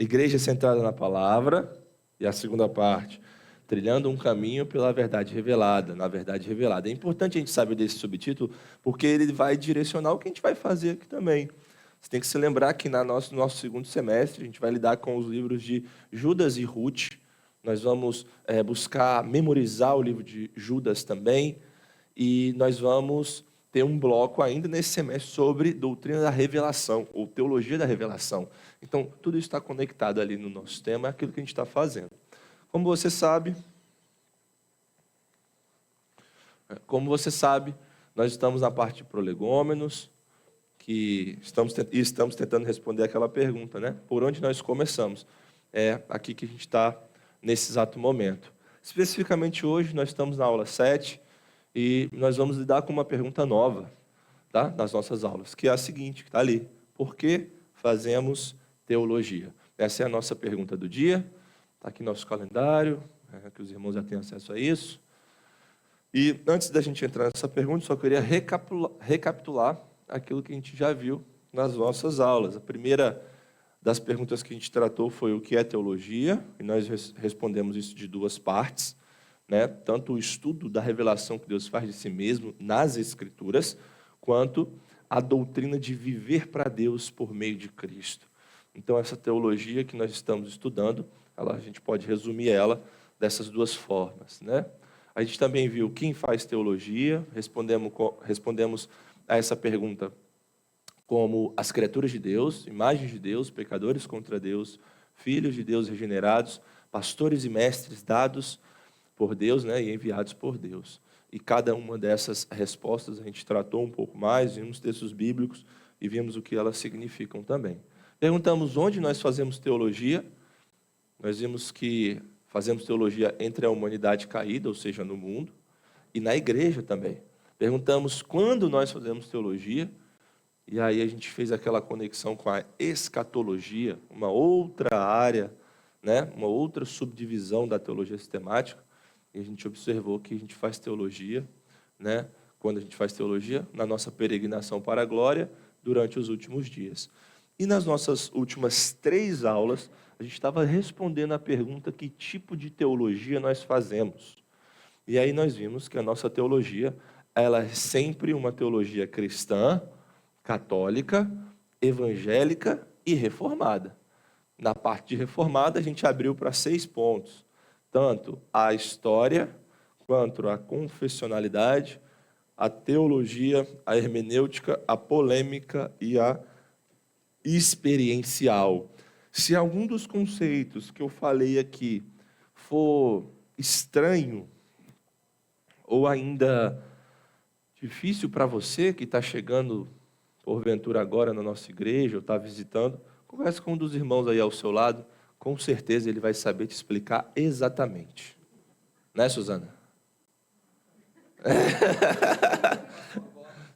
igreja centrada na palavra, e a segunda parte, trilhando um caminho pela verdade revelada, na verdade revelada. É importante a gente saber desse subtítulo, porque ele vai direcionar o que a gente vai fazer aqui também. Você tem que se lembrar que no nosso segundo semestre, a gente vai lidar com os livros de Judas e Ruth. Nós vamos buscar memorizar o livro de Judas também, e nós vamos ter um bloco ainda nesse semestre sobre doutrina da revelação, ou teologia da revelação. Então, tudo isso está conectado ali no nosso tema, é aquilo que a gente está fazendo. Como você sabe, nós estamos na parte de prolegômenos, que estamos tentando responder aquela pergunta, né? Por onde nós começamos? É aqui que a gente está nesse exato momento. Especificamente hoje, nós estamos na aula 7, e nós vamos lidar com uma pergunta nova, tá? Nas nossas aulas, que é a seguinte, que está ali. Por que fazemos teologia? Essa é a nossa pergunta do dia. Está aqui nosso calendário, que os irmãos já têm acesso a isso. E antes da gente entrar nessa pergunta, só queria recapitular aquilo que a gente já viu nas nossas aulas. A primeira das perguntas que a gente tratou foi o que é teologia, e nós respondemos isso de duas partes, né? Tanto o estudo da revelação que Deus faz de si mesmo nas Escrituras, quanto a doutrina de viver para Deus por meio de Cristo. Então, essa teologia que nós estamos estudando, a gente pode resumir ela dessas duas formas, né? A gente também viu quem faz teologia, respondemos a essa pergunta como as criaturas de Deus, imagens de Deus, pecadores contra Deus, filhos de Deus regenerados, pastores e mestres dados por Deus, né, e enviados por Deus. E cada uma dessas respostas a gente tratou um pouco mais, vimos textos bíblicos e vimos o que elas significam também. Perguntamos onde nós fazemos teologia. Nós vimos que fazemos teologia entre a humanidade caída, ou seja, no mundo, e na igreja também. Perguntamos quando nós fazemos teologia, e aí a gente fez aquela conexão com a escatologia, uma outra área, né, uma outra subdivisão da teologia sistemática, e a gente observou que a gente faz teologia, né, quando a gente faz teologia, na nossa peregrinação para a glória, durante os últimos dias. E nas nossas últimas 3 aulas, a gente estava respondendo a pergunta que tipo de teologia nós fazemos. E aí nós vimos que a nossa teologia, ela é sempre uma teologia cristã, católica, evangélica e reformada. Na parte de reformada, a gente abriu para 6 pontos. Tanto a história, quanto a confessionalidade, a teologia, a hermenêutica, a polêmica e a experiencial. Se algum dos conceitos que eu falei aqui for estranho ou ainda difícil para você que está chegando porventura agora na nossa igreja ou está visitando, converse com um dos irmãos aí ao seu lado, com certeza ele vai saber te explicar exatamente. Né, Suzana?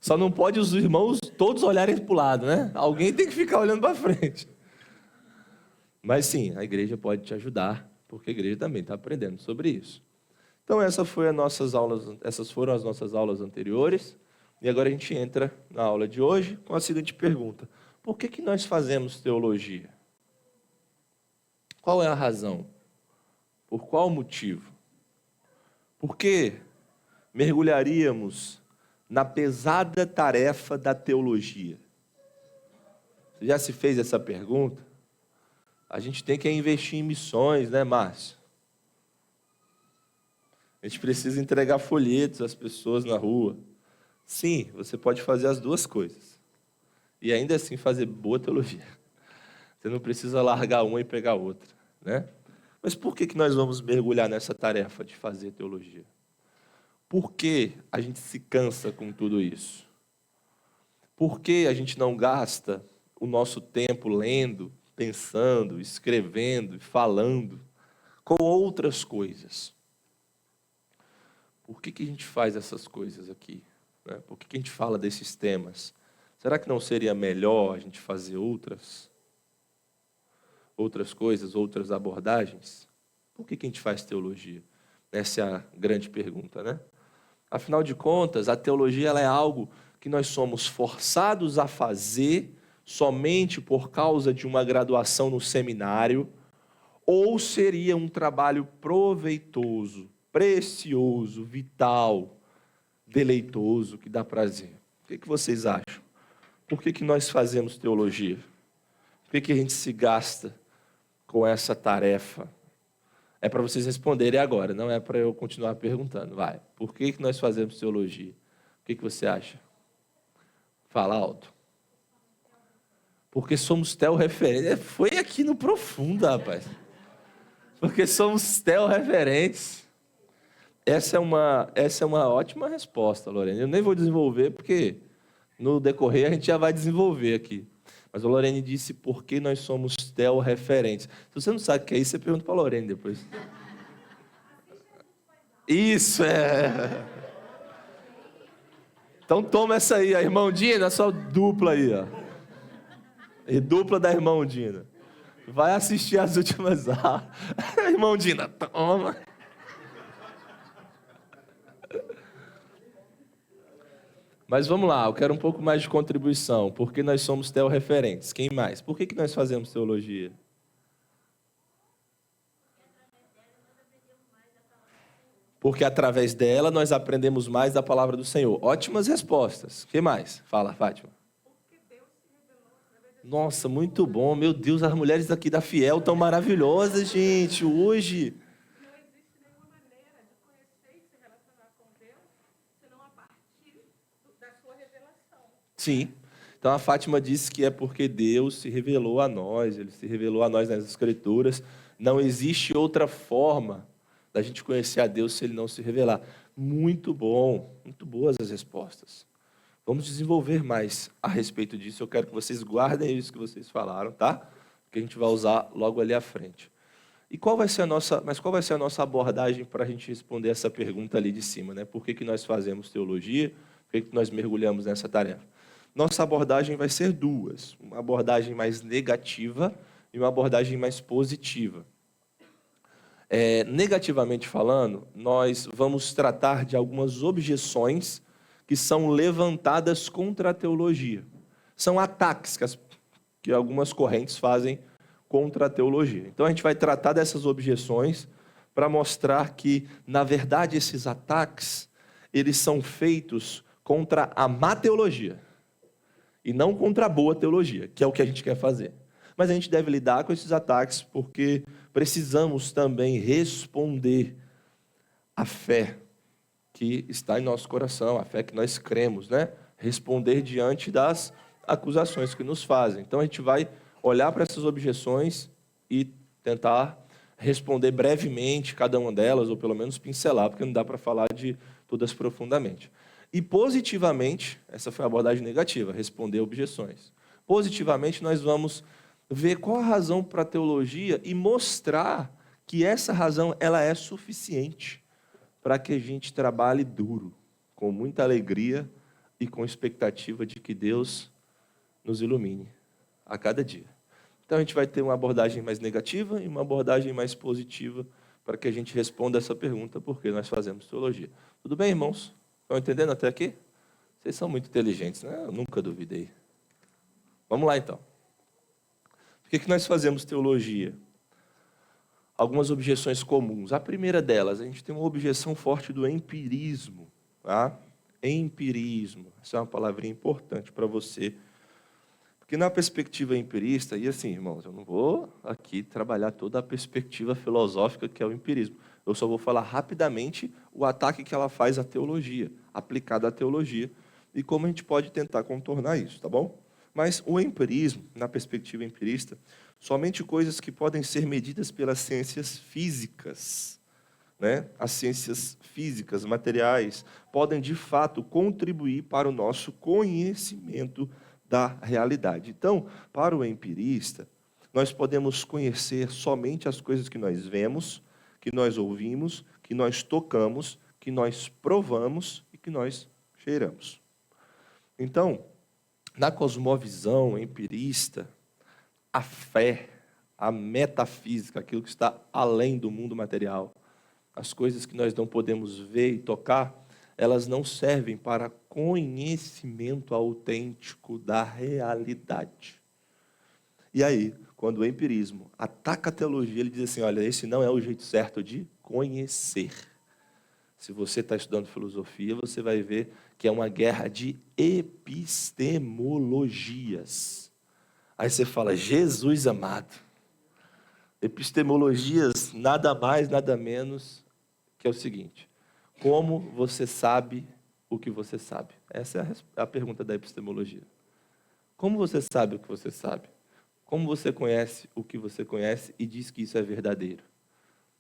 Só não pode os irmãos todos olharem para o lado, né? Alguém tem que ficar olhando para frente. Mas sim, a igreja pode te ajudar, porque a igreja também está aprendendo sobre isso. Então essas foram as nossas aulas anteriores, e agora a gente entra na aula de hoje com a seguinte pergunta: por que nós fazemos teologia? Qual é a razão? Por qual motivo? Por que mergulharíamos na pesada tarefa da teologia? Você já se fez essa pergunta? A gente tem que investir em missões, né, Márcio? A gente precisa entregar folhetos às pessoas na rua. Sim, você pode fazer as duas coisas. E ainda assim fazer boa teologia. Você não precisa largar uma e pegar outra, né? Mas por que nós vamos mergulhar nessa tarefa de fazer teologia? Por que a gente se cansa com tudo isso? Por que a gente não gasta o nosso tempo lendo, pensando, escrevendo e falando com outras coisas? Por que a gente faz essas coisas aqui? Né? Por que a gente fala desses temas? Será que não seria melhor a gente fazer outras coisas, outras abordagens? Por que a gente faz teologia? Essa é a grande pergunta, né? Afinal de contas, a teologia ela é algo que nós somos forçados a fazer somente por causa de uma graduação no seminário, ou seria um trabalho proveitoso, precioso, vital, deleitoso, que dá prazer? O que vocês acham? Por que nós fazemos teologia? Por que a gente se gasta com essa tarefa? É para vocês responderem agora, não é para eu continuar perguntando. Vai. Por que nós fazemos teologia? O que você acha? Fala alto. Porque somos tel-referentes. Foi aqui no profundo, rapaz. Porque somos tel-referentes. Essa é uma ótima resposta, Lorena. Eu nem vou desenvolver, porque no decorrer a gente já vai desenvolver aqui. Mas a Lorena disse por que nós somos tel-referentes. Se você não sabe o que é isso, você pergunta para a Lorena depois. Isso, é. Então toma essa aí, a irmã Dina, a sua dupla aí, ó. E dupla da irmã Dina. Vai assistir as últimas aulas. Irmão Dina, toma. Mas vamos lá, eu quero um pouco mais de contribuição. Por que nós somos tel-referentes? Quem mais? Por que nós fazemos teologia? Porque através dela nós aprendemos mais da palavra do Senhor. Ótimas respostas. O que mais? Fala, Fátima. Nossa, muito bom. Meu Deus, as mulheres aqui da Fiel estão maravilhosas, gente, hoje. Não existe nenhuma maneira de conhecer e se relacionar com Deus, senão a partir da sua revelação. Sim. Então a Fátima disse que é porque Deus se revelou a nós, Ele se revelou a nós nas Escrituras. Não existe outra forma da gente conhecer a Deus se Ele não se revelar. Muito bom, muito boas as respostas. Vamos desenvolver mais a respeito disso. Eu quero que vocês guardem isso que vocês falaram, tá? Que a gente vai usar logo ali à frente. E qual vai ser a nossa abordagem para a gente responder essa pergunta ali de cima, né? Por que nós fazemos teologia? Por que nós mergulhamos nessa tarefa? Nossa abordagem vai ser duas. Uma abordagem mais negativa e uma abordagem mais positiva. Negativamente falando, nós vamos tratar de algumas objeções que são levantadas contra a teologia. São ataques que algumas correntes fazem contra a teologia. Então a gente vai tratar dessas objeções para mostrar que, na verdade, esses ataques, eles são feitos contra a má teologia e não contra a boa teologia, que é o que a gente quer fazer. Mas a gente deve lidar com esses ataques porque precisamos também responder à fé que está em nosso coração, a fé que nós cremos, né? Responder diante das acusações que nos fazem. Então a gente vai olhar para essas objeções e tentar responder brevemente cada uma delas, ou pelo menos pincelar, porque não dá para falar de todas profundamente. E positivamente, essa foi a abordagem negativa, responder objeções. Positivamente, nós vamos ver qual a razão para a teologia e mostrar que essa razão ela é suficiente para que a gente trabalhe duro, com muita alegria e com expectativa de que Deus nos ilumine a cada dia. Então a gente vai ter uma abordagem mais negativa e uma abordagem mais positiva para que a gente responda essa pergunta, por que nós fazemos teologia. Tudo bem, irmãos? Estão entendendo até aqui? Vocês são muito inteligentes, né? Eu nunca duvidei. Vamos lá, então. Por que nós fazemos teologia? Algumas objeções comuns. A primeira delas, a gente tem uma objeção forte do empirismo. Tá? Empirismo. Essa é uma palavrinha importante para você. Porque na perspectiva empirista, e assim, irmãos, eu não vou aqui trabalhar toda a perspectiva filosófica que é o empirismo. Eu só vou falar rapidamente o ataque que ela faz à teologia, aplicado à teologia, e como a gente pode tentar contornar isso, tá bom? Mas o empirismo, na perspectiva empirista, somente coisas que podem ser medidas pelas ciências físicas, né? As ciências físicas, materiais, podem de fato contribuir para o nosso conhecimento da realidade. Então, para o empirista, nós podemos conhecer somente as coisas que nós vemos, que nós ouvimos, que nós tocamos, que nós provamos e que nós cheiramos. Então, na cosmovisão empirista, a fé, a metafísica, aquilo que está além do mundo material, as coisas que nós não podemos ver e tocar, elas não servem para conhecimento autêntico da realidade. E aí, quando o empirismo ataca a teologia, ele diz assim, olha, esse não é o jeito certo de conhecer. Se você está estudando filosofia, você vai ver que é uma guerra de epistemologias. Aí você fala, Jesus amado. Epistemologias, nada mais, nada menos que é o seguinte: como você sabe o que você sabe? Essa é a pergunta da epistemologia. Como você sabe o que você sabe? Como você conhece o que você conhece e diz que isso é verdadeiro?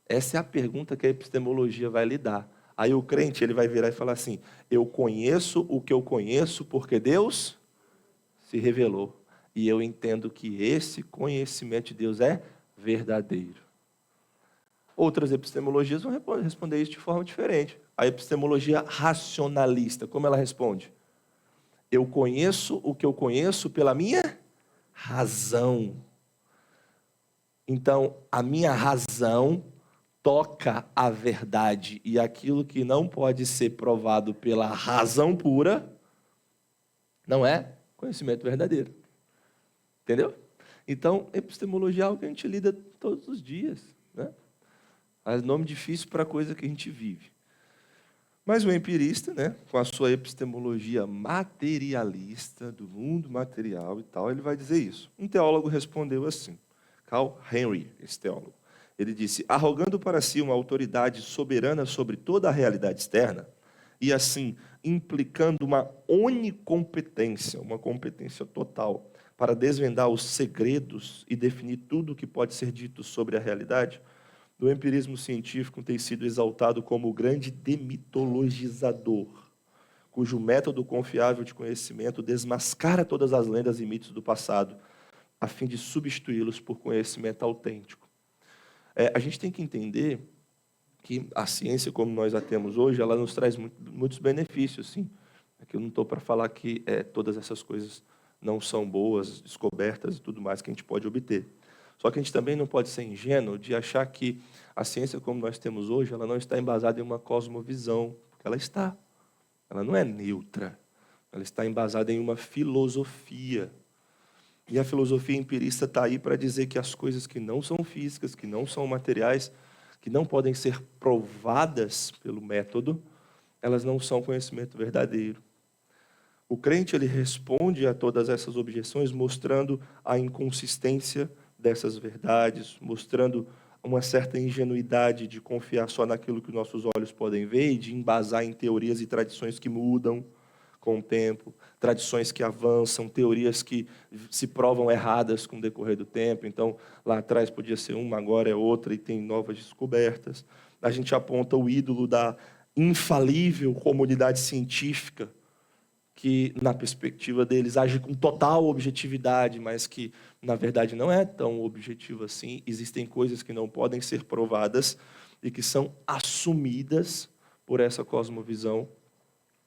Essa é a pergunta que a epistemologia vai lhe dar. Aí o crente ele vai virar e falar assim, eu conheço o que eu conheço porque Deus se revelou. E eu entendo que esse conhecimento de Deus é verdadeiro. Outras epistemologias vão responder isso de forma diferente. A epistemologia racionalista, como ela responde? Eu conheço o que eu conheço pela minha razão. Então, a minha razão toca a verdade e aquilo que não pode ser provado pela razão pura não é conhecimento verdadeiro. Entendeu? Então, epistemologia é algo que a gente lida todos os dias, né? É nome difícil para a coisa que a gente vive. Mas o empirista, né, com a sua epistemologia materialista, do mundo material e tal, ele vai dizer isso. Um teólogo respondeu assim, Carl Henry, esse teólogo. Ele disse, arrogando para si uma autoridade soberana sobre toda a realidade externa, e assim implicando uma onicompetência, uma competência total, para desvendar os segredos e definir tudo o que pode ser dito sobre a realidade, o empirismo científico tem sido exaltado como o grande demitologizador, cujo método confiável de conhecimento desmascara todas as lendas e mitos do passado, a fim de substituí-los por conhecimento autêntico. A gente tem que entender que a ciência, como nós a temos hoje, ela nos traz muitos benefícios, sim. Aqui eu não estou para falar que todas essas coisas não são boas, descobertas e tudo mais que a gente pode obter. Só que a gente também não pode ser ingênuo de achar que a ciência como nós temos hoje, ela não está embasada em uma cosmovisão, porque ela está. Ela não é neutra. Ela está embasada em uma filosofia. E a filosofia empirista está aí para dizer que as coisas que não são físicas, que não são materiais, que não podem ser provadas pelo método, elas não são conhecimento verdadeiro. O crente ele responde a todas essas objeções mostrando a inconsistência dessas verdades, mostrando uma certa ingenuidade de confiar só naquilo que nossos olhos podem ver e de embasar em teorias e tradições que mudam com o tempo, tradições que avançam, teorias que se provam erradas com o decorrer do tempo. Então, lá atrás podia ser uma, agora é outra e tem novas descobertas. A gente aponta o ídolo da infalível comunidade científica, que, na perspectiva deles, age com total objetividade, mas que, na verdade, não é tão objetivo assim. Existem coisas que não podem ser provadas e que são assumidas por essa cosmovisão.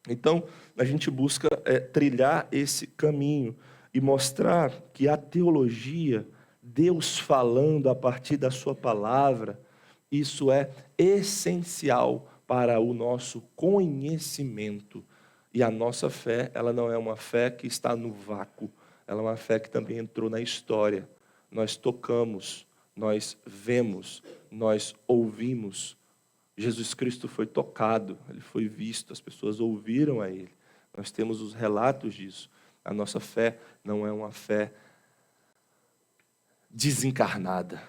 Então, a gente busca trilhar esse caminho e mostrar que a teologia, Deus falando a partir da sua palavra, isso é essencial para o nosso conhecimento. E a nossa fé, ela não é uma fé que está no vácuo, ela é uma fé que também entrou na história. Nós tocamos, nós vemos, nós ouvimos. Jesus Cristo foi tocado, ele foi visto, as pessoas ouviram a ele. Nós temos os relatos disso. A nossa fé não é uma fé desencarnada,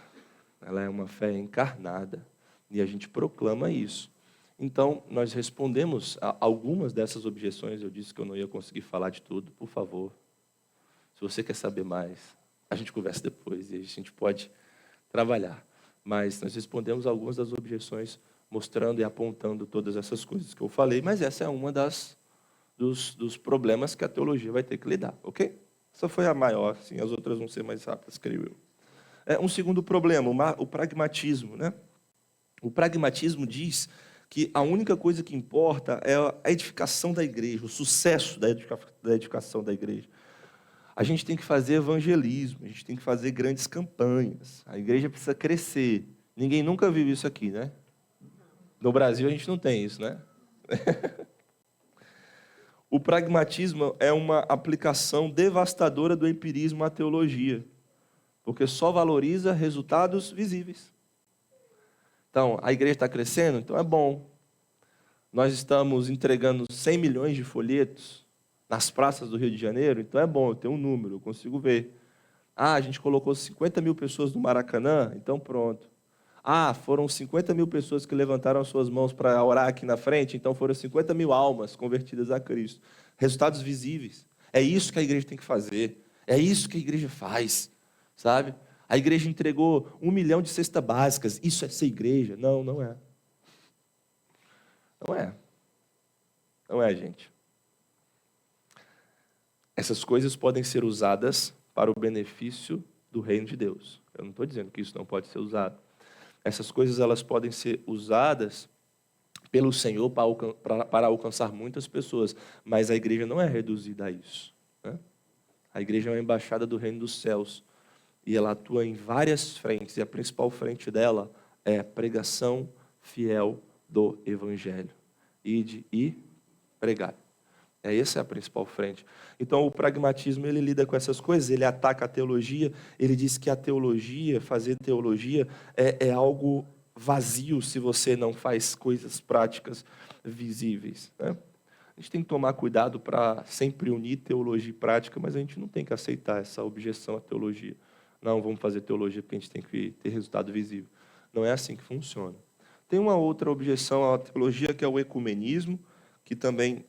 ela é uma fé encarnada. E a gente proclama isso. Então, nós respondemos a algumas dessas objeções. Eu disse que eu não ia conseguir falar de tudo. Por favor, se você quer saber mais, a gente conversa depois e a gente pode trabalhar. Mas nós respondemos algumas das objeções, mostrando e apontando todas essas coisas que eu falei. Mas essa é uma dos problemas que a teologia vai ter que lidar, ok? Essa foi a maior, sim, as outras vão ser mais rápidas, creio eu. Um segundo problema, o pragmatismo, né? O pragmatismo diz que a única coisa que importa é a edificação da igreja, o sucesso da edificação da igreja. A gente tem que fazer evangelismo, a gente tem que fazer grandes campanhas. A igreja precisa crescer. Ninguém nunca viu isso aqui, né? No Brasil a gente não tem isso, né? O pragmatismo é uma aplicação devastadora do empirismo à teologia, porque só valoriza resultados visíveis. Então, a igreja está crescendo, então é bom. Nós estamos entregando 100 milhões de folhetos nas praças do Rio de Janeiro, então é bom, eu tenho um número, eu consigo ver. Ah, a gente colocou 50 mil pessoas no Maracanã, então pronto. Ah, foram 50 mil pessoas que levantaram as suas mãos para orar aqui na frente, então foram 50 mil almas convertidas a Cristo. Resultados visíveis. É isso que a igreja tem que fazer. É isso que a igreja faz, sabe? A igreja entregou 1 milhão de cestas básicas. Isso é ser igreja? Não, não é. Não é. Não é, gente. Essas coisas podem ser usadas para o benefício do reino de Deus. Eu não estou dizendo que isso não pode ser usado. Essas coisas elas podem ser usadas pelo Senhor para alcançar muitas pessoas, mas a igreja não é reduzida a isso, né? A igreja é uma embaixada do reino dos céus e ela atua em várias frentes, e a principal frente dela é a pregação fiel do evangelho. Ide e pregai. Essa é a principal frente. Então, o pragmatismo, ele lida com essas coisas, ele ataca a teologia, ele diz que a teologia, fazer teologia, é algo vazio se você não faz coisas práticas visíveis, né? A gente tem que tomar cuidado para sempre unir teologia e prática, mas a gente não tem que aceitar essa objeção à teologia. Não, vamos fazer teologia porque a gente tem que ter resultado visível. Não é assim que funciona. Tem uma outra objeção à teologia, que é o ecumenismo, que também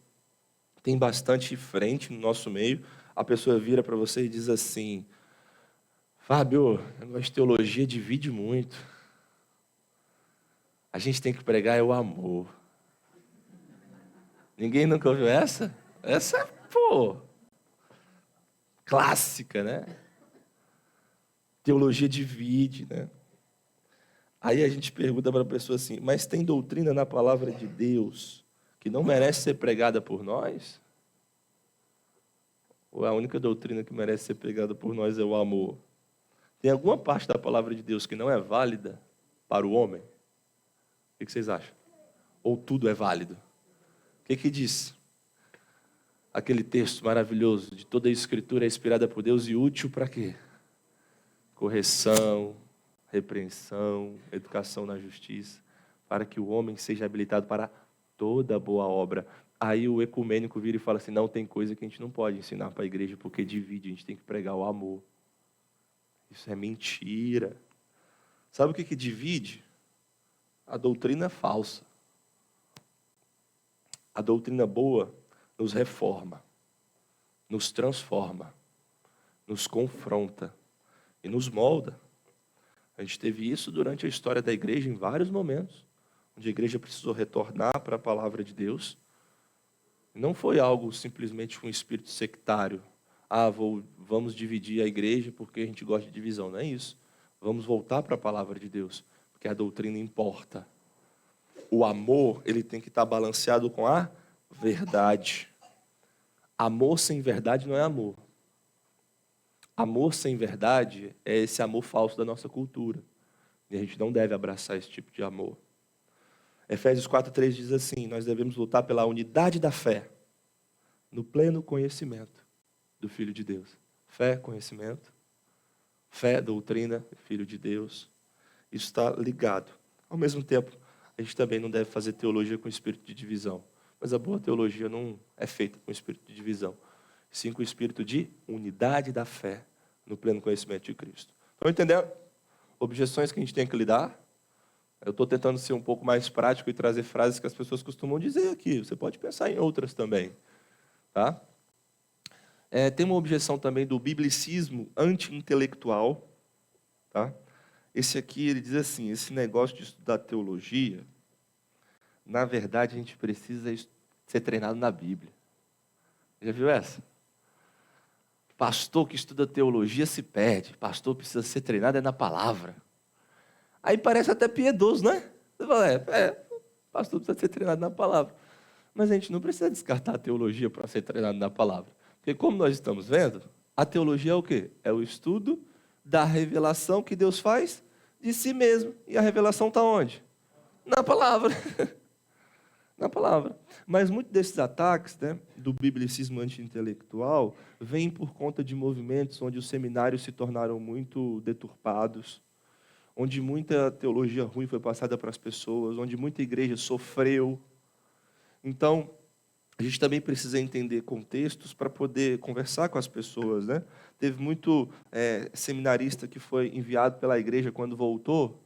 tem bastante frente no nosso meio. A pessoa vira para você e diz assim: Fábio, o negócio de teologia divide muito. A gente tem que pregar o amor. Ninguém nunca ouviu essa? Essa é, clássica, né? Teologia divide, né? Aí a gente pergunta para a pessoa assim: mas tem doutrina na palavra de Deus que não merece ser pregada por nós? Ou a única doutrina que merece ser pregada por nós é o amor? Tem alguma parte da palavra de Deus que não é válida para o homem? O que vocês acham? Ou tudo é válido? O que diz? Aquele texto maravilhoso de toda a Escritura é inspirada por Deus e útil para quê? Correção, repreensão, educação na justiça, para que o homem seja habilitado para toda boa obra. Aí o ecumênico vira e fala assim: não, tem coisa que a gente não pode ensinar para a igreja porque divide, a gente tem que pregar o amor. Isso é mentira. Sabe o que divide? A doutrina falsa. A doutrina boa nos reforma, nos transforma, nos confronta e nos molda. A gente teve isso durante a história da igreja em vários momentos, onde a igreja precisou retornar para a palavra de Deus. Não foi algo simplesmente um espírito sectário. Vamos dividir a igreja porque a gente gosta de divisão. Não é isso. Vamos voltar para a palavra de Deus, porque a doutrina importa. O amor, ele tem que estar balanceado com a verdade. Amor sem verdade não é amor. Amor sem verdade é esse amor falso da nossa cultura. E a gente não deve abraçar esse tipo de amor. Efésios 4:3 diz assim: nós devemos lutar pela unidade da fé, no pleno conhecimento do Filho de Deus. Fé, conhecimento. Fé, doutrina, Filho de Deus. Isso está ligado. Ao mesmo tempo, a gente também não deve fazer teologia com espírito de divisão. Mas a boa teologia não é feita com espírito de divisão, sim com o espírito de unidade da fé, no pleno conhecimento de Cristo. Estão entendendo? Objeções que a gente tem que lidar. Eu estou tentando ser um pouco mais prático e trazer frases que as pessoas costumam dizer aqui. Você pode pensar em outras também. Tá? Tem uma objeção também do biblicismo anti-intelectual. Tá? Esse aqui, ele diz assim: esse negócio de estudar teologia, na verdade, a gente precisa ser treinado na Bíblia. Já viu essa? Pastor que estuda teologia se perde. Pastor precisa ser treinado na palavra. Aí parece até piedoso, né? Você fala, pastor precisa ser treinado na palavra. Mas a gente não precisa descartar a teologia para ser treinado na palavra. Porque como nós estamos vendo, a teologia é o quê? É o estudo da revelação que Deus faz de si mesmo. E a revelação está onde? Na palavra. Na palavra. Mas muitos desses ataques, né, do biblicismo anti-intelectual vêm por conta de movimentos onde os seminários se tornaram muito deturpados, onde muita teologia ruim foi passada para as pessoas, onde muita igreja sofreu. Então, a gente também precisa entender contextos para poder conversar com as pessoas, né? Teve muito seminarista que foi enviado pela igreja, quando voltou,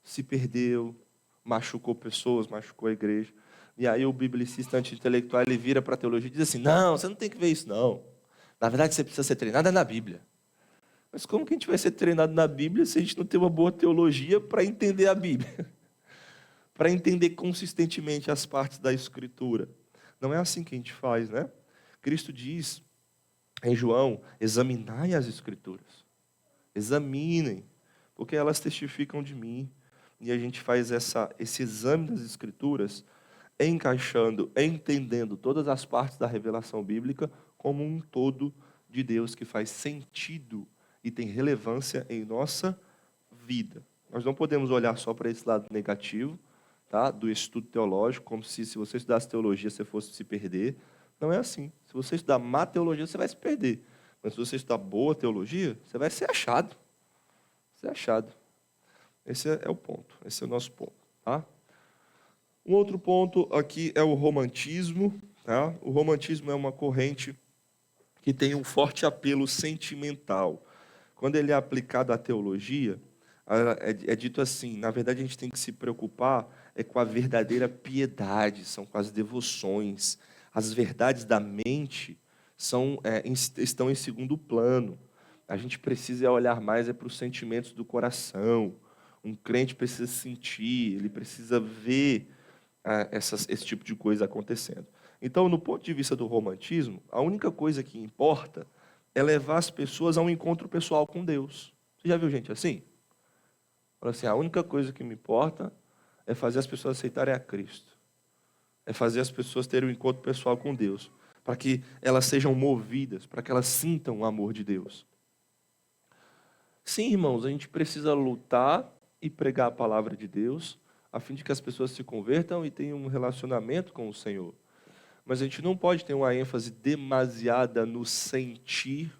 se perdeu, machucou pessoas, machucou a igreja. E aí o biblicista anti-intelectual, ele vira para a teologia e diz assim, não, você não tem que ver isso, não. Na verdade, você precisa ser treinado na Bíblia. Mas como que a gente vai ser treinado na Bíblia se a gente não tem uma boa teologia para entender a Bíblia? Para entender consistentemente as partes da Escritura. Não é assim que a gente faz, né? Cristo diz em João, examinai as Escrituras. Examinem, porque elas testificam de mim. E a gente faz esse exame das Escrituras, encaixando, entendendo todas as partes da revelação bíblica como um todo de Deus que faz sentido e tem relevância em nossa vida. Nós não podemos olhar só para esse lado negativo, tá, do estudo teológico, como se você estudasse teologia você fosse se perder. Não é assim. Se você estudar má teologia, você vai se perder. Mas se você estudar boa teologia, você vai ser achado. Ser achado. Esse é o ponto. Esse é o nosso ponto. Tá? Um outro ponto aqui é o romantismo. Tá? O romantismo é uma corrente que tem um forte apelo sentimental. Quando ele é aplicado à teologia, é dito assim, na verdade a gente tem que se preocupar com a verdadeira piedade, são com as devoções. As verdades da mente estão em segundo plano. A gente precisa olhar mais para os sentimentos do coração. Um crente precisa sentir, ele precisa ver esse tipo de coisa acontecendo. Então, no ponto de vista do romantismo, a única coisa que importa é levar as pessoas a um encontro pessoal com Deus. Você já viu gente assim? Fala assim, a única coisa que me importa é fazer as pessoas aceitarem a Cristo. É fazer as pessoas terem um encontro pessoal com Deus. Para que elas sejam movidas, para que elas sintam o amor de Deus. Sim, irmãos, a gente precisa lutar e pregar a palavra de Deus, a fim de que as pessoas se convertam e tenham um relacionamento com o Senhor. Mas a gente não pode ter uma ênfase demasiada no sentir,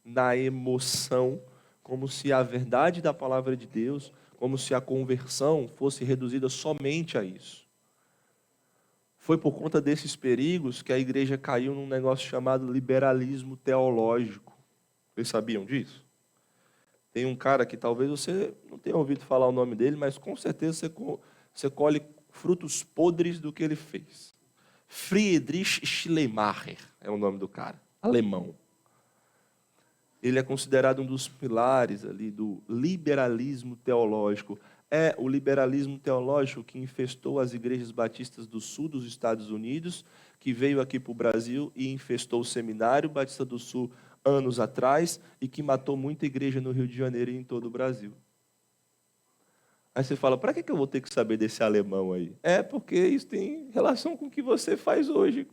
na emoção, como se a verdade da palavra de Deus, como se a conversão fosse reduzida somente a isso. Foi por conta desses perigos que a igreja caiu num negócio chamado liberalismo teológico. Vocês sabiam disso? Tem um cara que talvez você não tenha ouvido falar o nome dele, mas com certeza você colhe frutos podres do que ele fez. Friedrich Schleiermacher é o nome do cara, alemão. Ele é considerado um dos pilares ali do liberalismo teológico. É o liberalismo teológico que infestou as igrejas batistas do sul dos Estados Unidos, que veio aqui para o Brasil e infestou o Seminário Batista do Sul anos atrás e que matou muita igreja no Rio de Janeiro e em todo o Brasil. Aí você fala, para que eu vou ter que saber desse alemão aí? É porque isso tem relação com o que você faz hoje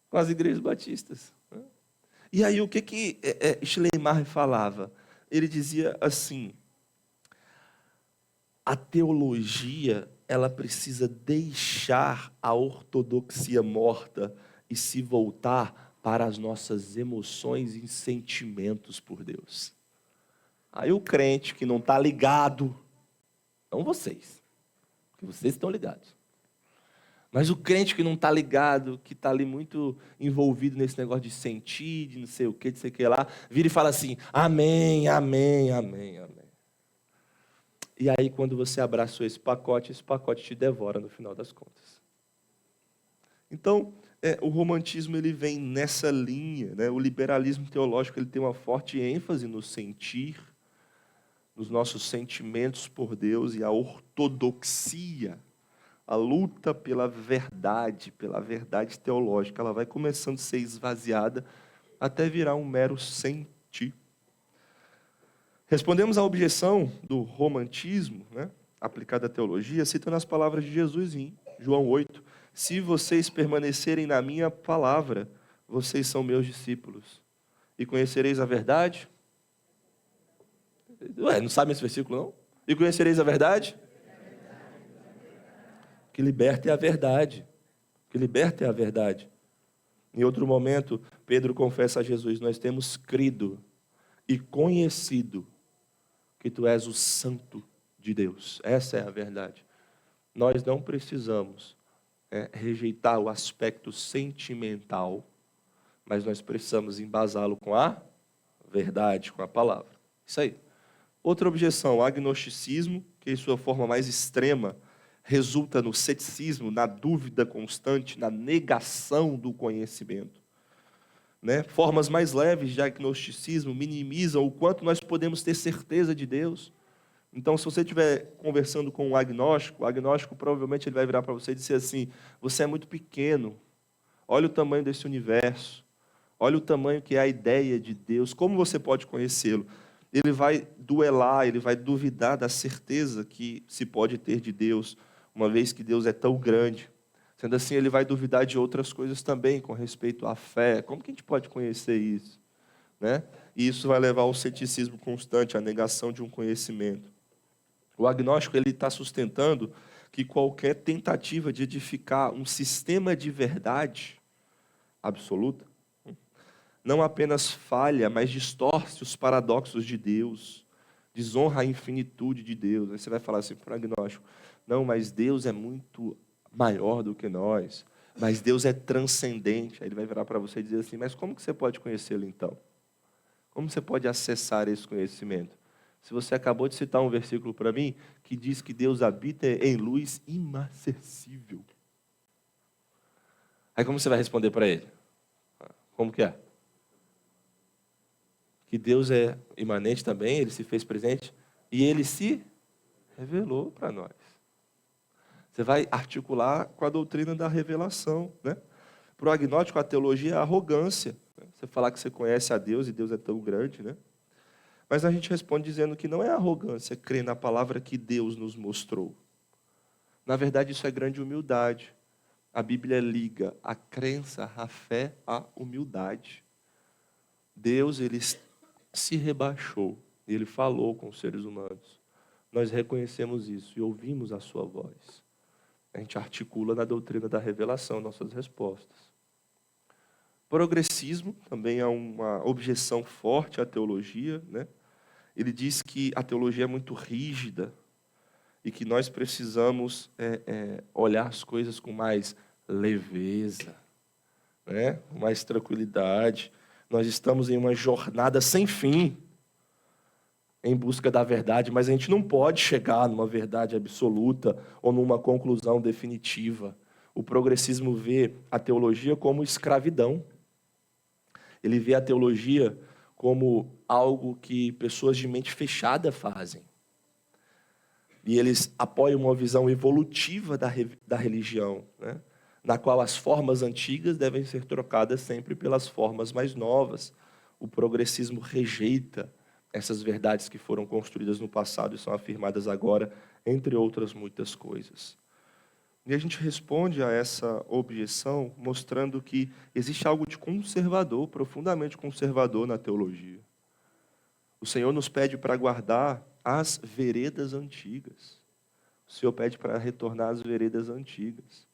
com as igrejas batistas. E aí o que Schleiermacher falava? Ele dizia assim, a teologia ela precisa deixar a ortodoxia morta e se voltar para as nossas emoções e sentimentos por Deus. Aí o crente que não está ligado, não vocês, porque vocês estão ligados. Mas o crente que não está ligado, que está ali muito envolvido nesse negócio de sentir, de não sei o que, de sei o que lá, vira e fala assim, amém, amém, amém, amém. E aí quando você abraçou esse pacote te devora no final das contas. Então, o romantismo ele vem nessa linha, né? O liberalismo teológico ele tem uma forte ênfase no sentir, nos nossos sentimentos por Deus, e a ortodoxia, a luta pela verdade teológica, ela vai começando a ser esvaziada até virar um mero sentir. Respondemos à objeção do romantismo, né, aplicada à teologia, citando as palavras de Jesus em João 8. Se vocês permanecerem na minha palavra, vocês são meus discípulos. E conhecereis a verdade? Ué, não sabe esse versículo, não? E conhecereis a verdade? que liberta é a verdade. O que liberta é a verdade. Em outro momento, Pedro confessa a Jesus: nós temos crido e conhecido que tu és o Santo de Deus. Essa é a verdade. Nós não precisamos rejeitar o aspecto sentimental, mas nós precisamos embasá-lo com a verdade, com a palavra. Isso aí. Outra objeção, o agnosticismo, que em sua forma mais extrema resulta no ceticismo, na dúvida constante, na negação do conhecimento. Formas mais leves de agnosticismo minimizam o quanto nós podemos ter certeza de Deus. Então, se você estiver conversando com um agnóstico, o agnóstico provavelmente ele vai virar para você e dizer assim: você é muito pequeno, olha o tamanho desse universo, olha o tamanho que é a ideia de Deus, como você pode conhecê-lo? Ele vai duelar, ele vai duvidar da certeza que se pode ter de Deus, uma vez que Deus é tão grande. Sendo assim, ele vai duvidar de outras coisas também, com respeito à fé. Como que a gente pode conhecer isso? E isso vai levar ao ceticismo constante, à negação de um conhecimento. O agnóstico está sustentando que qualquer tentativa de edificar um sistema de verdade absoluta não apenas falha, mas distorce os paradoxos de Deus, desonra a infinitude de Deus. Aí você vai falar assim para o agnóstico: não, mas Deus é muito maior do que nós, mas Deus é transcendente. Aí ele vai virar para você e dizer assim: mas como que você pode conhecê-lo então? Como você pode acessar esse conhecimento? Se você acabou de citar um versículo para mim que diz que Deus habita em luz inacessível. Aí como você vai responder para ele? Como que é? Que Deus é imanente também, Ele se fez presente e Ele se revelou para nós. Você vai articular com a doutrina da revelação. Para o agnóstico, a teologia é a arrogância. Você falar que você conhece a Deus e Deus é tão grande. Mas a gente responde dizendo que não é arrogância crer na palavra que Deus nos mostrou. Na verdade, isso é grande humildade. A Bíblia liga a crença, a fé, à humildade. Deus, Ele se rebaixou, Ele falou com os seres humanos. Nós reconhecemos isso e ouvimos a sua voz. A gente articula na doutrina da revelação nossas respostas. Progressismo também é uma objeção forte à teologia. Ele diz que a teologia é muito rígida e que nós precisamos olhar as coisas com mais leveza, com mais tranquilidade. Nós estamos em uma jornada sem fim em busca da verdade, mas a gente não pode chegar numa verdade absoluta ou numa conclusão definitiva. O progressismo vê a teologia como escravidão. Ele vê a teologia como algo que pessoas de mente fechada fazem. E eles apoiam uma visão evolutiva da religião, na qual as formas antigas devem ser trocadas sempre pelas formas mais novas. O progressismo rejeita essas verdades que foram construídas no passado e são afirmadas agora, entre outras muitas coisas. E a gente responde a essa objeção mostrando que existe algo de conservador, profundamente conservador na teologia. O Senhor nos pede para guardar as veredas antigas. O Senhor pede para retornar às veredas antigas.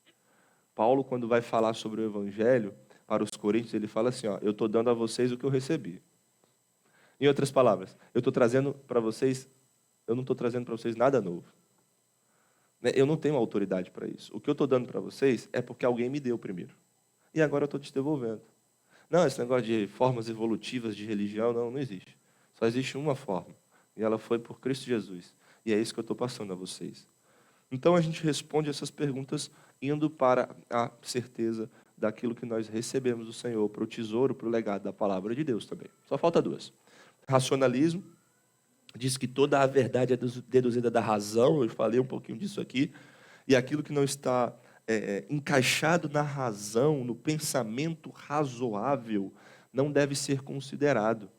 Paulo, quando vai falar sobre o Evangelho para os coríntios, ele fala assim: eu estou dando a vocês o que eu recebi. Em outras palavras, eu não estou trazendo para vocês nada novo. Eu não tenho autoridade para isso. O que eu estou dando para vocês é porque alguém me deu primeiro. E agora eu estou te devolvendo. Não, esse negócio de formas evolutivas de religião, não existe. Só existe uma forma. E ela foi por Cristo Jesus. E é isso que eu estou passando a vocês. Então a gente responde essas perguntas indo para a certeza daquilo que nós recebemos do Senhor, para o tesouro, para o legado da palavra de Deus também. Só falta duas. Racionalismo diz que toda a verdade é deduzida da razão. Eu falei um pouquinho disso aqui. E aquilo que não está encaixado na razão, no pensamento razoável, não deve ser considerado.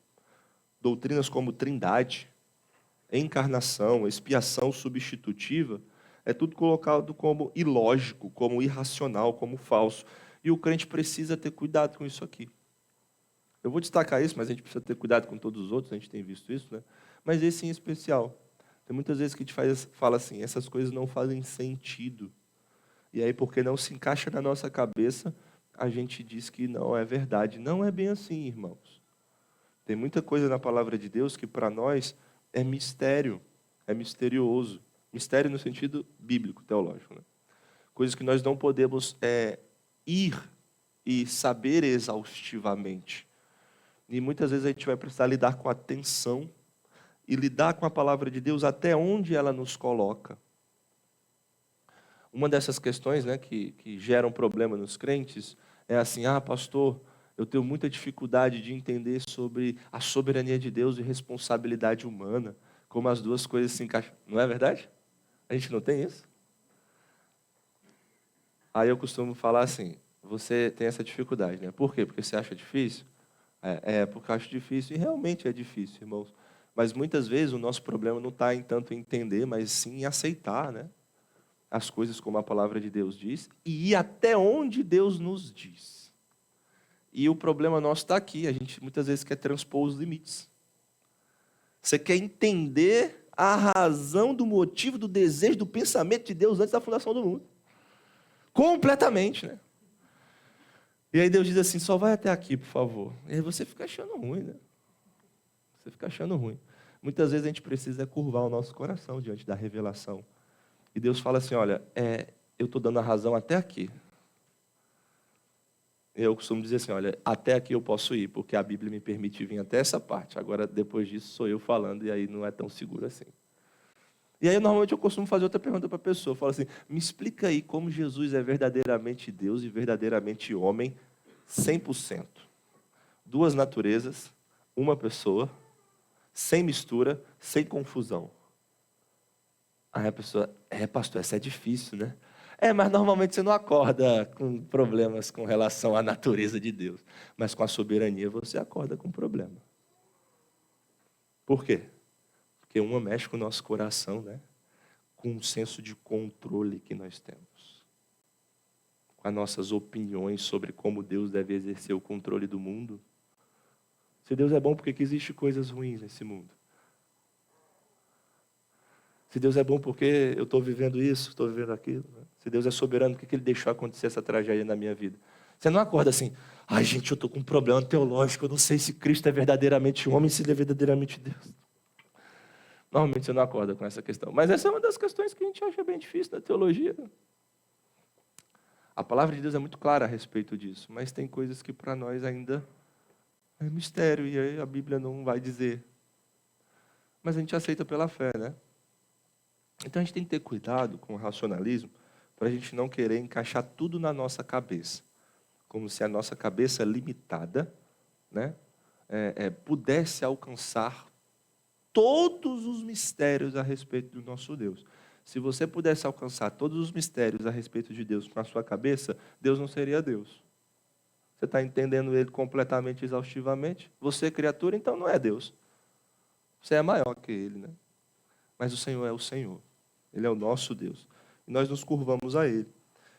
Doutrinas como trindade, encarnação, expiação substitutiva, é tudo colocado como ilógico, como irracional, como falso. E o crente precisa ter cuidado com isso aqui. Eu vou destacar isso, mas a gente precisa ter cuidado com todos os outros, a gente tem visto isso, Mas esse em especial. Tem muitas vezes que a gente fala assim: essas coisas não fazem sentido. E aí, porque não se encaixa na nossa cabeça, a gente diz que não é verdade. Não é bem assim, irmãos. Tem muita coisa na palavra de Deus que para nós é mistério, é misterioso. Mistério no sentido bíblico, teológico, né? Coisas que nós não podemos ir e saber exaustivamente. E muitas vezes a gente vai precisar lidar com atenção e lidar com a palavra de Deus até onde ela nos coloca. Uma dessas questões, né, que geram problema nos crentes é assim: pastor, eu tenho muita dificuldade de entender sobre a soberania de Deus e responsabilidade humana, como as duas coisas se encaixam. Não é verdade? A gente não tem isso? Aí eu costumo falar assim: você tem essa dificuldade, né? Por quê? Porque você acha difícil? Porque eu acho difícil, e realmente é difícil, irmãos. Mas muitas vezes o nosso problema não está em tanto entender, mas sim em aceitar, né, as coisas como a palavra de Deus diz e ir até onde Deus nos diz. E o problema nosso está aqui, a gente muitas vezes quer transpor os limites. Você quer entender a razão do motivo, do desejo, do pensamento de Deus antes da fundação do mundo. Completamente, né? E aí Deus diz assim: só vai até aqui, por favor. E aí você fica achando ruim, né? Você fica achando ruim. Muitas vezes a gente precisa curvar o nosso coração diante da revelação. E Deus fala assim: olha, eu estou dando a razão até aqui. Eu costumo dizer assim: olha, até aqui eu posso ir, porque a Bíblia me permite vir até essa parte. Agora, depois disso, sou eu falando, e aí não é tão seguro assim. E aí, normalmente, eu costumo fazer outra pergunta para a pessoa. Eu falo assim: me explica aí como Jesus é verdadeiramente Deus e verdadeiramente homem, 100%. Duas naturezas, uma pessoa, sem mistura, sem confusão. Aí a pessoa: pastor, essa é difícil, né? Mas normalmente você não acorda com problemas com relação à natureza de Deus. Mas com a soberania você acorda com problema. Por quê? Porque uma mexe com o nosso coração, né? Com um senso de controle que nós temos. Com as nossas opiniões sobre como Deus deve exercer o controle do mundo. Se Deus é bom, por que existem coisas ruins nesse mundo? Se Deus é bom, porque eu estou vivendo isso, estou vivendo aquilo. Se Deus é soberano, por que Ele deixou acontecer essa tragédia na minha vida? Você não acorda assim: ai, gente, eu estou com um problema teológico, eu não sei se Cristo é verdadeiramente homem, se Ele é verdadeiramente Deus. Normalmente você não acorda com essa questão. Mas essa é uma das questões que a gente acha bem difícil na teologia. A palavra de Deus é muito clara a respeito disso, mas tem coisas que para nós ainda é mistério, e aí a Bíblia não vai dizer. Mas a gente aceita pela fé, né? Então a gente tem que ter cuidado com o racionalismo para a gente não querer encaixar tudo na nossa cabeça. Como se a nossa cabeça limitada, né, pudesse alcançar todos os mistérios a respeito do nosso Deus. Se você pudesse alcançar todos os mistérios a respeito de Deus com a sua cabeça, Deus não seria Deus. Você está entendendo Ele completamente, exaustivamente? Você, criatura, então não é Deus. Você é maior que Ele, né? Mas o Senhor é o Senhor. Ele é o nosso Deus. E nós nos curvamos a Ele.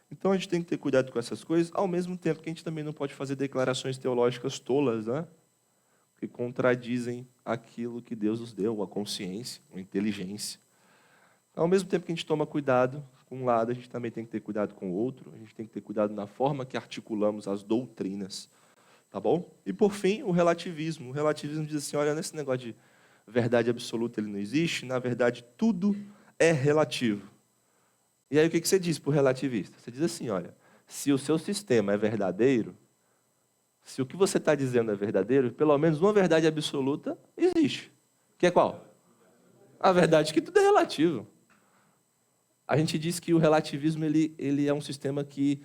Então a gente tem que ter cuidado com essas coisas, ao mesmo tempo que a gente também não pode fazer declarações teológicas tolas, né? Que contradizem aquilo que Deus nos deu, a consciência, a inteligência. Ao mesmo tempo que a gente toma cuidado com um lado, a gente também tem que ter cuidado com o outro. A gente tem que ter cuidado na forma que articulamos as doutrinas. Tá bom? E por fim, o relativismo. O relativismo diz assim: olha, nesse negócio de verdade absoluta ele não existe, na verdade tudo é relativo. E aí o que você diz para o relativista? Você diz assim: olha, se o seu sistema é verdadeiro, se o que você está dizendo é verdadeiro, pelo menos uma verdade absoluta existe. Que é qual? A verdade que tudo é relativo. A gente diz que o relativismo ele é um sistema que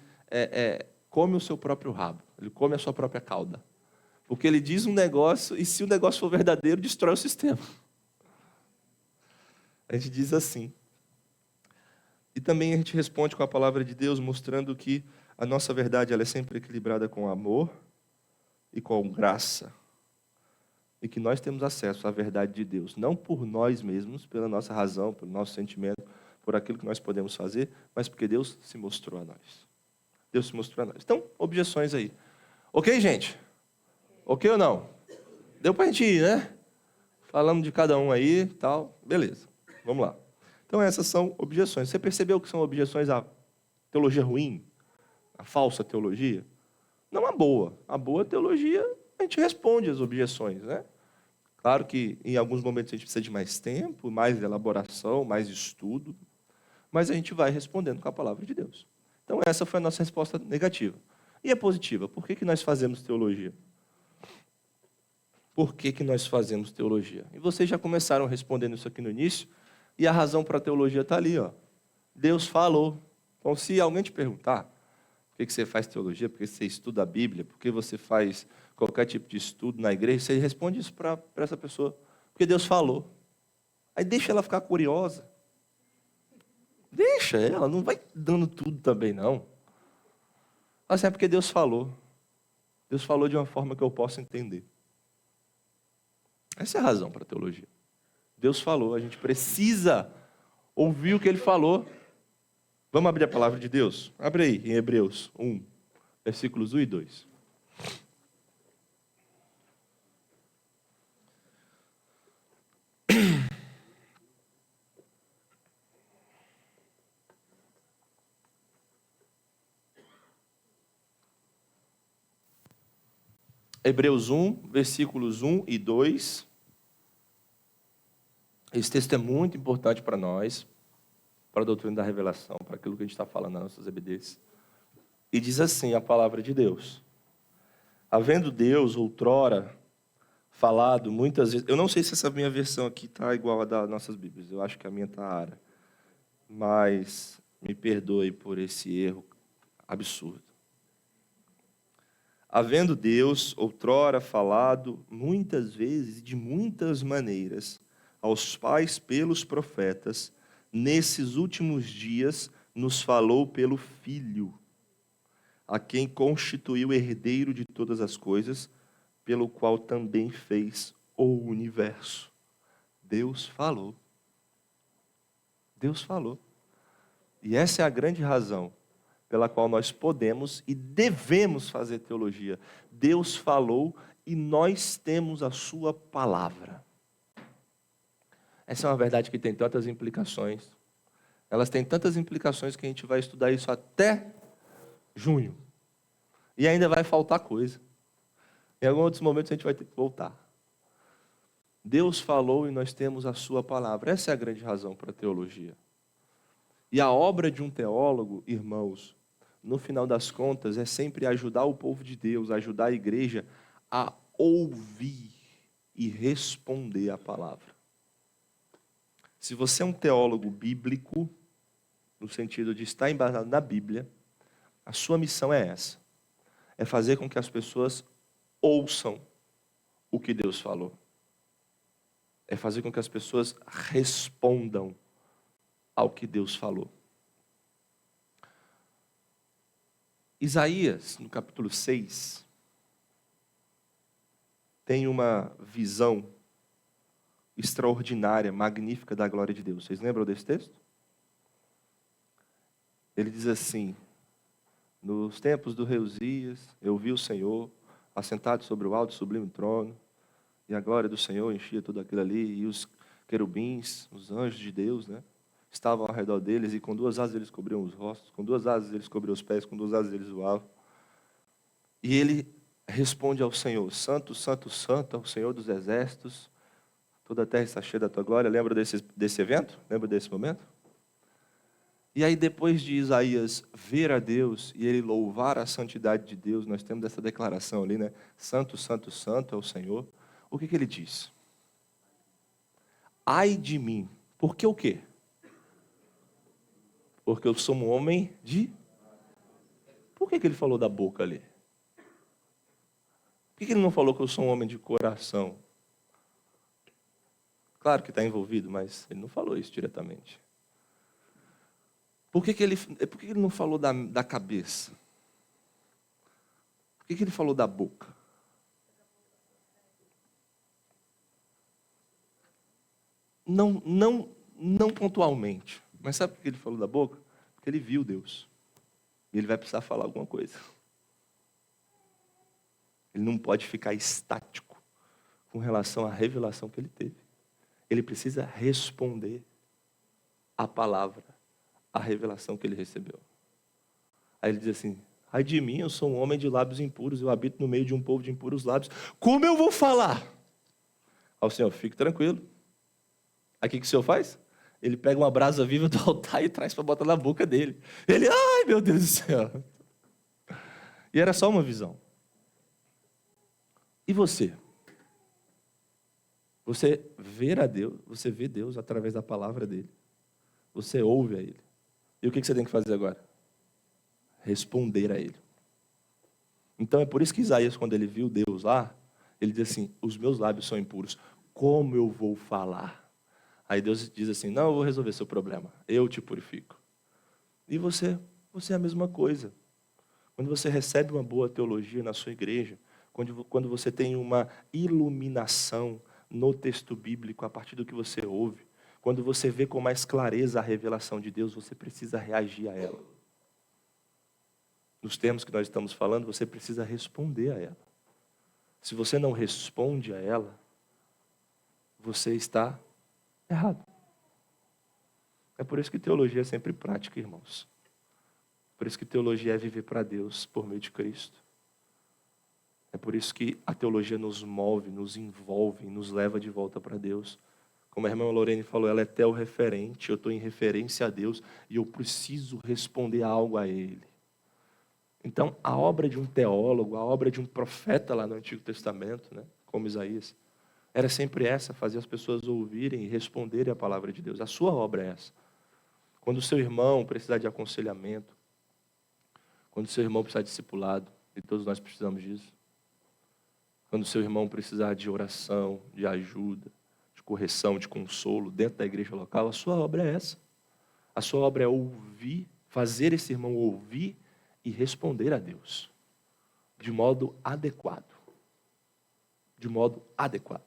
come o seu próprio rabo, ele come a sua própria cauda. Porque ele diz um negócio, e se o negócio for verdadeiro, destrói o sistema. A gente diz assim. E também a gente responde com a palavra de Deus, mostrando que a nossa verdade ela é sempre equilibrada com amor e com graça. E que nós temos acesso à verdade de Deus, não por nós mesmos, pela nossa razão, pelo nosso sentimento, por aquilo que nós podemos fazer, mas porque Deus se mostrou a nós. Deus se mostrou a nós. Então, objeções aí. Ok, gente? Ok ou não? Deu para a gente ir, né? Falamos de cada um aí e tal. Beleza, vamos lá. Então, essas são objeções. Você percebeu que são objeções teologia ruim, a falsa teologia. Não a boa. A boa teologia, a gente responde às objeções, né? Claro que em alguns momentos a gente precisa de mais tempo, mais elaboração, mais estudo, mas a gente vai respondendo com a palavra de Deus. Então essa foi a nossa resposta negativa. E a positiva? Por que nós fazemos teologia? Por que nós fazemos teologia? E vocês já começaram respondendo isso aqui no início, e a razão para a teologia está ali, ó. Deus falou. Então, se alguém te perguntar por que você faz teologia, por que você estuda a Bíblia, por que você faz qualquer tipo de estudo na igreja, você responde isso para essa pessoa. Porque Deus falou. Aí deixa ela ficar curiosa. Deixa ela, não vai dando tudo também, não. Assim, é porque Deus falou. Deus falou de uma forma que eu possa entender. Essa é a razão para a teologia. Deus falou, a gente precisa ouvir o que Ele falou. Vamos abrir a palavra de Deus? Abre aí, em Hebreus 1, versículos 1 e 2. Hebreus 1, versículos 1 e 2. Esse texto é muito importante para nós, para a doutrina da revelação, para aquilo que a gente está falando nas nossas EBDs. E diz assim a palavra de Deus: havendo Deus outrora falado muitas vezes... Eu não sei se essa minha versão aqui está igual a das nossas Bíblias, eu acho que a minha está ara. Mas me perdoe por esse erro absurdo. Havendo Deus outrora falado muitas vezes e de muitas maneiras aos pais pelos profetas, nesses últimos dias nos falou pelo Filho, a quem constituiu herdeiro de todas as coisas, pelo qual também fez o universo. Deus falou. Deus falou. E essa é a grande razão pela qual nós podemos e devemos fazer teologia. Deus falou e nós temos a sua palavra. Essa é uma verdade que tem tantas implicações. Elas têm tantas implicações que a gente vai estudar isso até junho. E ainda vai faltar coisa. Em alguns outros momentos a gente vai ter que voltar. Deus falou e nós temos a sua palavra. Essa é a grande razão para a teologia. E a obra de um teólogo, irmãos, no final das contas, é sempre ajudar o povo de Deus, ajudar a igreja a ouvir e responder a palavra. Se você é um teólogo bíblico, no sentido de estar embasado na Bíblia, a sua missão é essa. É fazer com que as pessoas ouçam o que Deus falou. É fazer com que as pessoas respondam ao que Deus falou. Isaías, no capítulo 6, tem uma visão extraordinária, magnífica da glória de Deus. Vocês lembram desse texto? Ele diz assim: nos tempos do rei Uzias, eu vi o Senhor assentado sobre o alto e sublime trono, e a glória do Senhor enchia tudo aquilo ali, e os querubins, os anjos de Deus, né, estavam ao redor deles, e com duas asas eles cobriam os rostos, com duas asas eles cobriam os pés, com duas asas eles voavam. E ele responde ao Senhor: santo, santo, santo é o Senhor dos exércitos, toda a terra está cheia da tua glória. Lembra desse evento? Lembra desse momento? E aí, depois de Isaías ver a Deus e ele louvar a santidade de Deus, nós temos essa declaração ali, né? Santo, santo, santo é o Senhor. O que ele diz? Ai de mim. Por que o quê? Porque eu sou um homem de... Por que ele falou da boca ali? Por que ele não falou que eu sou um homem de coração? Claro que está envolvido, mas ele não falou isso diretamente. Por que ele não falou da cabeça? Por que ele falou da boca? Não pontualmente. Mas sabe por que ele falou da boca? Porque ele viu Deus. E ele vai precisar falar alguma coisa. Ele não pode ficar estático com relação à revelação que ele teve. Ele precisa responder à palavra, à revelação que ele recebeu. Aí ele diz assim: ai de mim, eu sou um homem de lábios impuros, eu habito no meio de um povo de impuros lábios. Como eu vou falar? Aí o Senhor: fique tranquilo. Aí o que o Senhor faz? Ele pega uma brasa viva do altar e traz para botar na boca dele. Ele: ai meu Deus do céu. E era só uma visão. E você? Você vê a Deus, você vê Deus através da palavra dele. Você ouve a ele. E o que você tem que fazer agora? Responder a ele. Então é por isso que Isaías, quando ele viu Deus lá, ele diz assim: os meus lábios são impuros, como eu vou falar? Aí Deus diz assim: não, eu vou resolver seu problema, eu te purifico. E você é a mesma coisa. Quando você recebe uma boa teologia na sua igreja, quando você tem uma iluminação no texto bíblico a partir do que você ouve, quando você vê com mais clareza a revelação de Deus, você precisa reagir a ela. Nos termos que nós estamos falando, você precisa responder a ela. Se você não responde a ela, você está errado. É por isso que teologia é sempre prática, irmãos. Por isso que teologia é viver para Deus por meio de Cristo. É por isso que a teologia nos move, nos envolve, nos leva de volta para Deus. Como a irmã Lorene falou, ela é teo-referente, eu estou em referência a Deus e eu preciso responder algo a Ele. Então, a obra de um teólogo, a obra de um profeta lá no Antigo Testamento, né, como Isaías, era sempre essa: fazer as pessoas ouvirem e responderem a palavra de Deus. A sua obra é essa. Quando o seu irmão precisar de aconselhamento, quando o seu irmão precisar de discipulado, e todos nós precisamos disso, quando o seu irmão precisar de oração, de ajuda, de correção, de consolo dentro da igreja local, a sua obra é essa. A sua obra é ouvir, fazer esse irmão ouvir e responder a Deus de modo adequado. De modo adequado.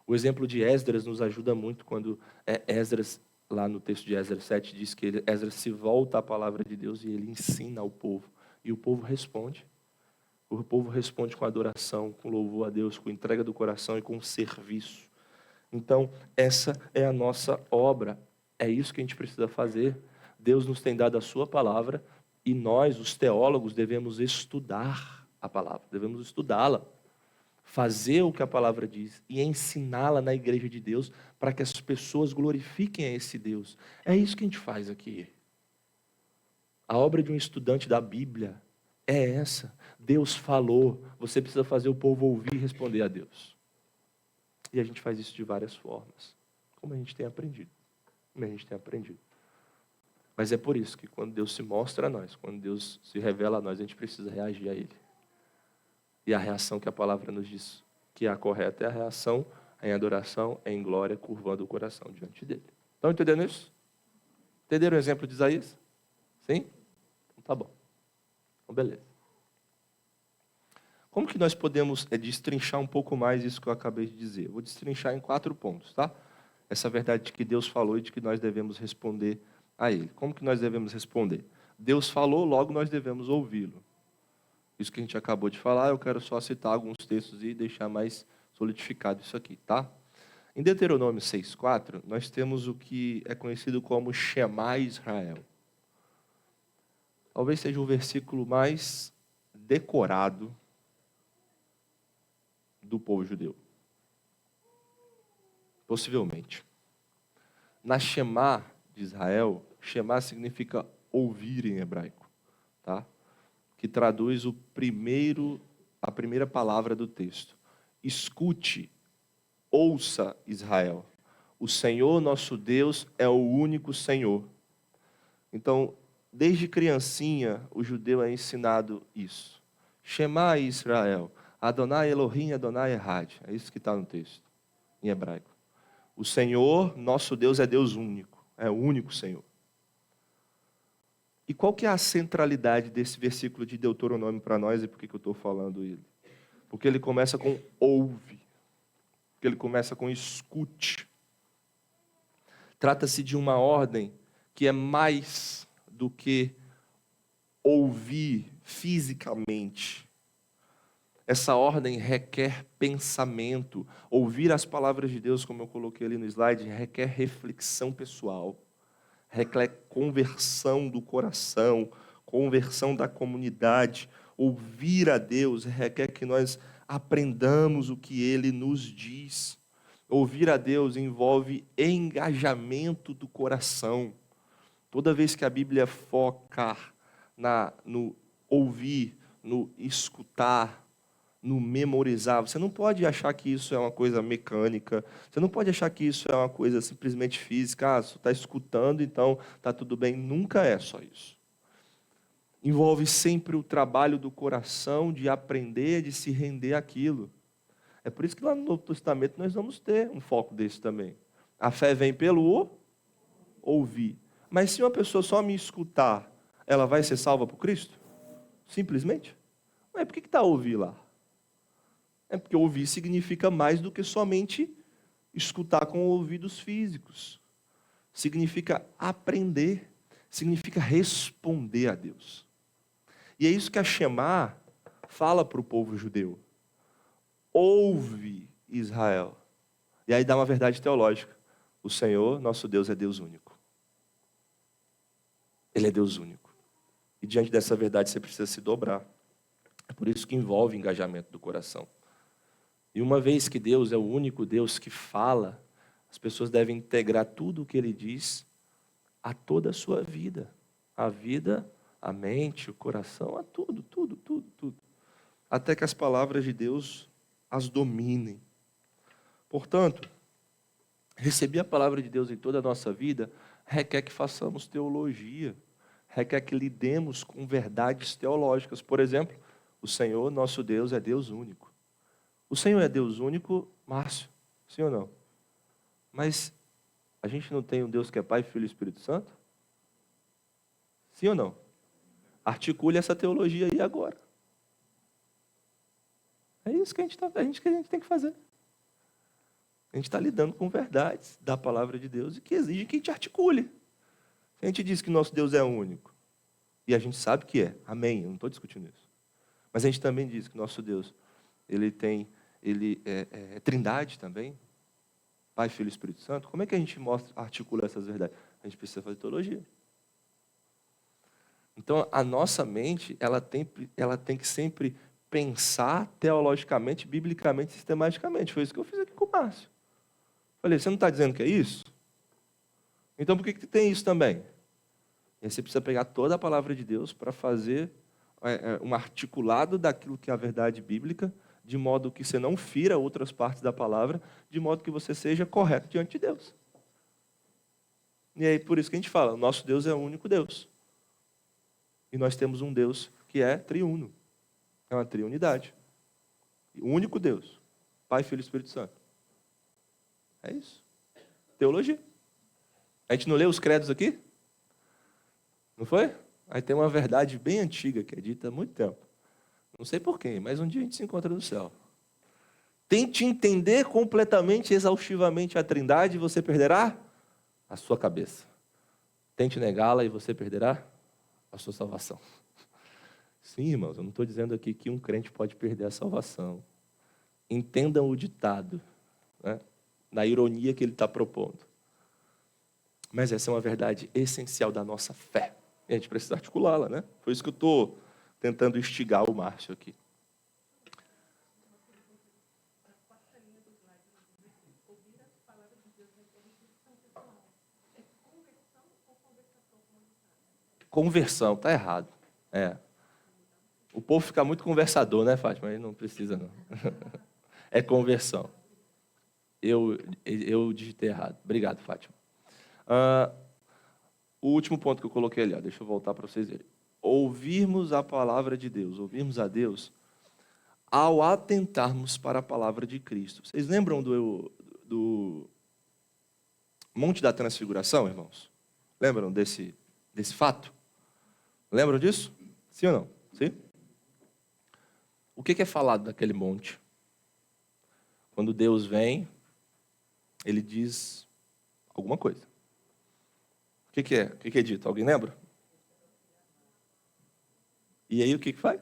O exemplo de Esdras nos ajuda muito quando Esdras, lá no texto de Esdras 7, diz que Esdras se volta à palavra de Deus e ele ensina ao povo. E o povo responde. O povo responde com adoração, com louvor a Deus, com entrega do coração e com serviço. Então, essa é a nossa obra. É isso que a gente precisa fazer. Deus nos tem dado a sua palavra e nós, os teólogos, devemos estudar a palavra, devemos estudá-la, fazer o que a palavra diz e ensiná-la na igreja de Deus para que as pessoas glorifiquem a esse Deus. É isso que a gente faz aqui. A obra de um estudante da Bíblia é essa. Deus falou, você precisa fazer o povo ouvir e responder a Deus. E a gente faz isso de várias formas, como a gente tem aprendido. Mas é por isso que quando Deus se mostra a nós, quando Deus se revela a nós, a gente precisa reagir a Ele. E a reação que a palavra nos diz que é a correta é a reação em adoração, em glória, curvando o coração diante dEle. Estão entendendo isso? Entenderam o exemplo de Isaías? Sim? Então tá bom. Então beleza. Como que nós podemos destrinchar um pouco mais isso que eu acabei de dizer? Eu vou destrinchar em 4 pontos, tá? Essa verdade de que Deus falou e de que nós devemos responder a Ele. Como que nós devemos responder? Deus falou, logo nós devemos ouvi-lo. Isso que a gente acabou de falar, eu quero só citar alguns textos e deixar mais solidificado isso aqui, tá? Em Deuteronômio 6,4, nós temos o que é conhecido como Shema Israel. Talvez seja o versículo mais decorado do povo judeu. Possivelmente. Na Shema de Israel, Shema significa ouvir em hebraico, tá? Que traduz a primeira palavra do texto. Escute, ouça Israel. O Senhor nosso Deus é o único Senhor. Então, desde criancinha, o judeu é ensinado isso. Shema Israel, Adonai Elohim, Adonai Echad. É isso que está no texto, em hebraico. O Senhor, nosso Deus, é Deus único. É o único Senhor. E qual que é a centralidade desse versículo de Deuteronômio para nós e por que eu estou falando ele? Porque ele começa com ouve. Porque ele começa com escute. Trata-se de uma ordem que é mais do que ouvir fisicamente. Essa ordem requer pensamento. Ouvir as palavras de Deus, como eu coloquei ali no slide, requer reflexão pessoal. Requer conversão do coração, conversão da comunidade, ouvir a Deus, requer que nós aprendamos o que Ele nos diz. Ouvir a Deus envolve engajamento do coração. Toda vez que a Bíblia focar no ouvir, no escutar, no memorizar, você não pode achar que isso é uma coisa mecânica, você não pode achar que isso é uma coisa simplesmente física, você está escutando, então está tudo bem. Nunca é só isso. Envolve sempre o trabalho do coração de aprender, de se render àquilo. É por isso que lá no Novo Testamento nós vamos ter um foco desse também. A fé vem pelo ouvir. Mas se uma pessoa só me escutar, ela vai ser salva por Cristo? Simplesmente? Mas por que está ouvir lá? É porque ouvir significa mais do que somente escutar com ouvidos físicos. Significa aprender, significa responder a Deus. E é isso que a Shema fala para o povo judeu. Ouve, Israel. E aí dá uma verdade teológica. O Senhor, nosso Deus, é Deus único. Ele é Deus único. E diante dessa verdade você precisa se dobrar. É por isso que envolve engajamento do coração. E uma vez que Deus é o único Deus que fala, as pessoas devem integrar tudo o que Ele diz a toda a sua vida. A vida, a mente, o coração, a tudo, tudo, tudo, tudo. Até que as palavras de Deus as dominem. Portanto, receber a palavra de Deus em toda a nossa vida requer que façamos teologia, requer que lidemos com verdades teológicas. Por exemplo, o Senhor, nosso Deus, é Deus único. O Senhor é Deus único, Márcio, sim ou não? Mas a gente não tem um Deus que é Pai, Filho e Espírito Santo? Sim ou não? Articule essa teologia aí agora. É isso que a gente tem que fazer. A gente está lidando com verdades da palavra de Deus e que exigem que a gente articule. A gente diz que nosso Deus é único. E a gente sabe que é. Amém. Eu não estou discutindo isso. Mas a gente também diz que nosso Deus, ele é trindade também. Pai, Filho e Espírito Santo. Como é que a gente articula essas verdades? A gente precisa fazer teologia. Então, a nossa mente, ela tem que sempre pensar teologicamente, biblicamente, sistematicamente. Foi isso que eu fiz aqui com o Márcio. Falei, você não está dizendo que é isso? Então, por que tem isso também? E aí você precisa pegar toda a palavra de Deus para fazer um articulado daquilo que é a verdade bíblica, de modo que você não fira outras partes da palavra, de modo que você seja correto diante de Deus. E aí, por isso que a gente fala, o nosso Deus é o único Deus. E nós temos um Deus que é triuno. É uma triunidade. O único Deus. Pai, Filho e Espírito Santo. É isso. Teologia. A gente não lê os credos aqui? Não foi? Aí tem uma verdade bem antiga que é dita há muito tempo. Não sei por quem, mas um dia a gente se encontra no céu. Tente entender completamente, exaustivamente a Trindade e você perderá a sua cabeça. Tente negá-la e você perderá a sua salvação. Sim, irmãos, eu não estou dizendo aqui que um crente pode perder a salvação. Entendam o ditado, né? Na ironia que ele está propondo. Mas essa é uma verdade essencial da nossa fé. E a gente precisa articulá-la, né? Foi isso que eu estou tentando instigar o Márcio aqui. Conversão, está errado. O povo fica muito conversador, né, Fátima? Mas não precisa, não. É conversão. Eu digitei errado. Obrigado, Fátima. O último ponto que eu coloquei ali, deixa eu voltar para vocês verem. Ouvirmos a palavra de Deus, ouvirmos a Deus, ao atentarmos para a palavra de Cristo. Vocês lembram do Monte da Transfiguração, irmãos? Lembram desse fato? Lembram disso? Sim ou não? Sim? O que é falado daquele monte? Quando Deus vem, Ele diz alguma coisa. O que é? O que é dito? Alguém lembra? E aí o que faz?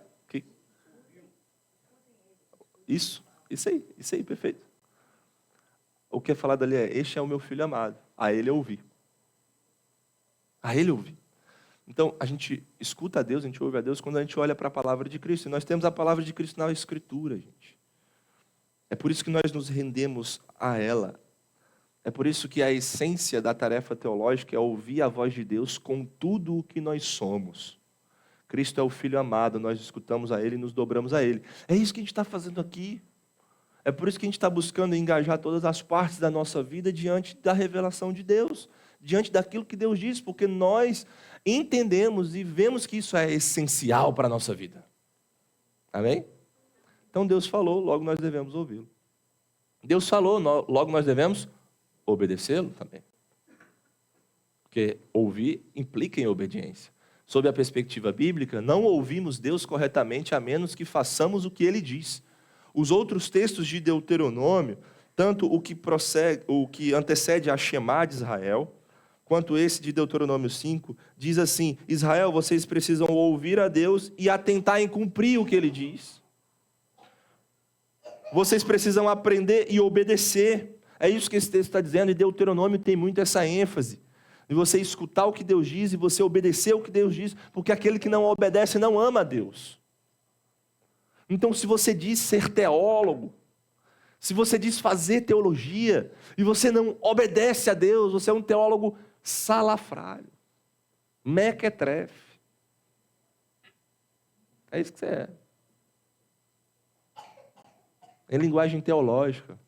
Isso aí, perfeito. O que é falado ali é, este é o meu filho amado, a ele eu ouvi. A ele eu ouvi. Então, a gente escuta a Deus, a gente ouve a Deus quando a gente olha para a palavra de Cristo. E nós temos a palavra de Cristo na Escritura, gente. É por isso que nós nos rendemos a ela. É por isso que a essência da tarefa teológica é ouvir a voz de Deus com tudo o que nós somos. Cristo é o Filho amado, nós escutamos a Ele e nos dobramos a Ele. É isso que a gente está fazendo aqui. É por isso que a gente está buscando engajar todas as partes da nossa vida diante da revelação de Deus, diante daquilo que Deus diz, porque nós entendemos e vemos que isso é essencial para a nossa vida. Amém? Então Deus falou, logo nós devemos ouvi-lo. Deus falou, logo nós devemos obedecê-lo também. Porque ouvir implica em obediência. Sob a perspectiva bíblica, não ouvimos Deus corretamente a menos que façamos o que Ele diz. Os outros textos de Deuteronômio, tanto o que antecede a Shemá de Israel, quanto esse de Deuteronômio 5, diz assim: Israel, vocês precisam ouvir a Deus e atentar em cumprir o que Ele diz. Vocês precisam aprender e obedecer. É isso que esse texto está dizendo, e Deuteronômio tem muito essa ênfase. De você escutar o que Deus diz e você obedecer o que Deus diz, porque aquele que não obedece não ama a Deus. Então, se você diz ser teólogo, se você diz fazer teologia, e você não obedece a Deus, você é um teólogo salafrário, mequetrefe. É isso que você é. Em linguagem teológica,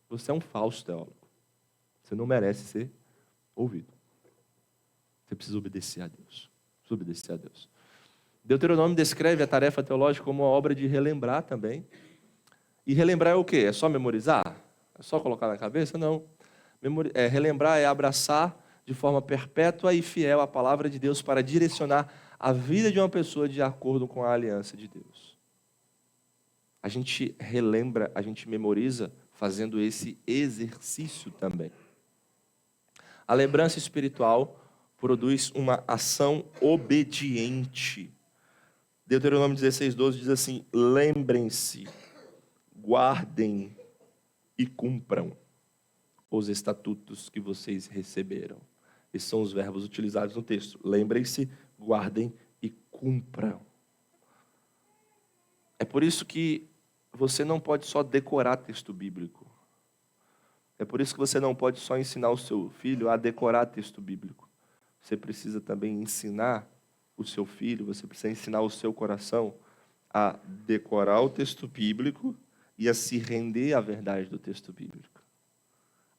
você é um falso teólogo. Você não merece ser ouvido. Você precisa obedecer a Deus. Precisa obedecer a Deus. Deuteronômio descreve a tarefa teológica como uma obra de relembrar também. E relembrar é o quê? É só memorizar? É só colocar na cabeça? Não. Relembrar é abraçar de forma perpétua e fiel a palavra de Deus para direcionar a vida de uma pessoa de acordo com a aliança de Deus. A gente relembra, a gente memoriza fazendo esse exercício também. A lembrança espiritual produz uma ação obediente. Deuteronômio 16:12 diz assim: lembrem-se, guardem e cumpram os estatutos que vocês receberam. Esses são os verbos utilizados no texto. Lembrem-se, guardem e cumpram. É por isso que você não pode só decorar texto bíblico. É por isso que você não pode só ensinar o seu filho a decorar texto bíblico. Você precisa também ensinar o seu filho, você precisa ensinar o seu coração a decorar o texto bíblico e a se render à verdade do texto bíblico.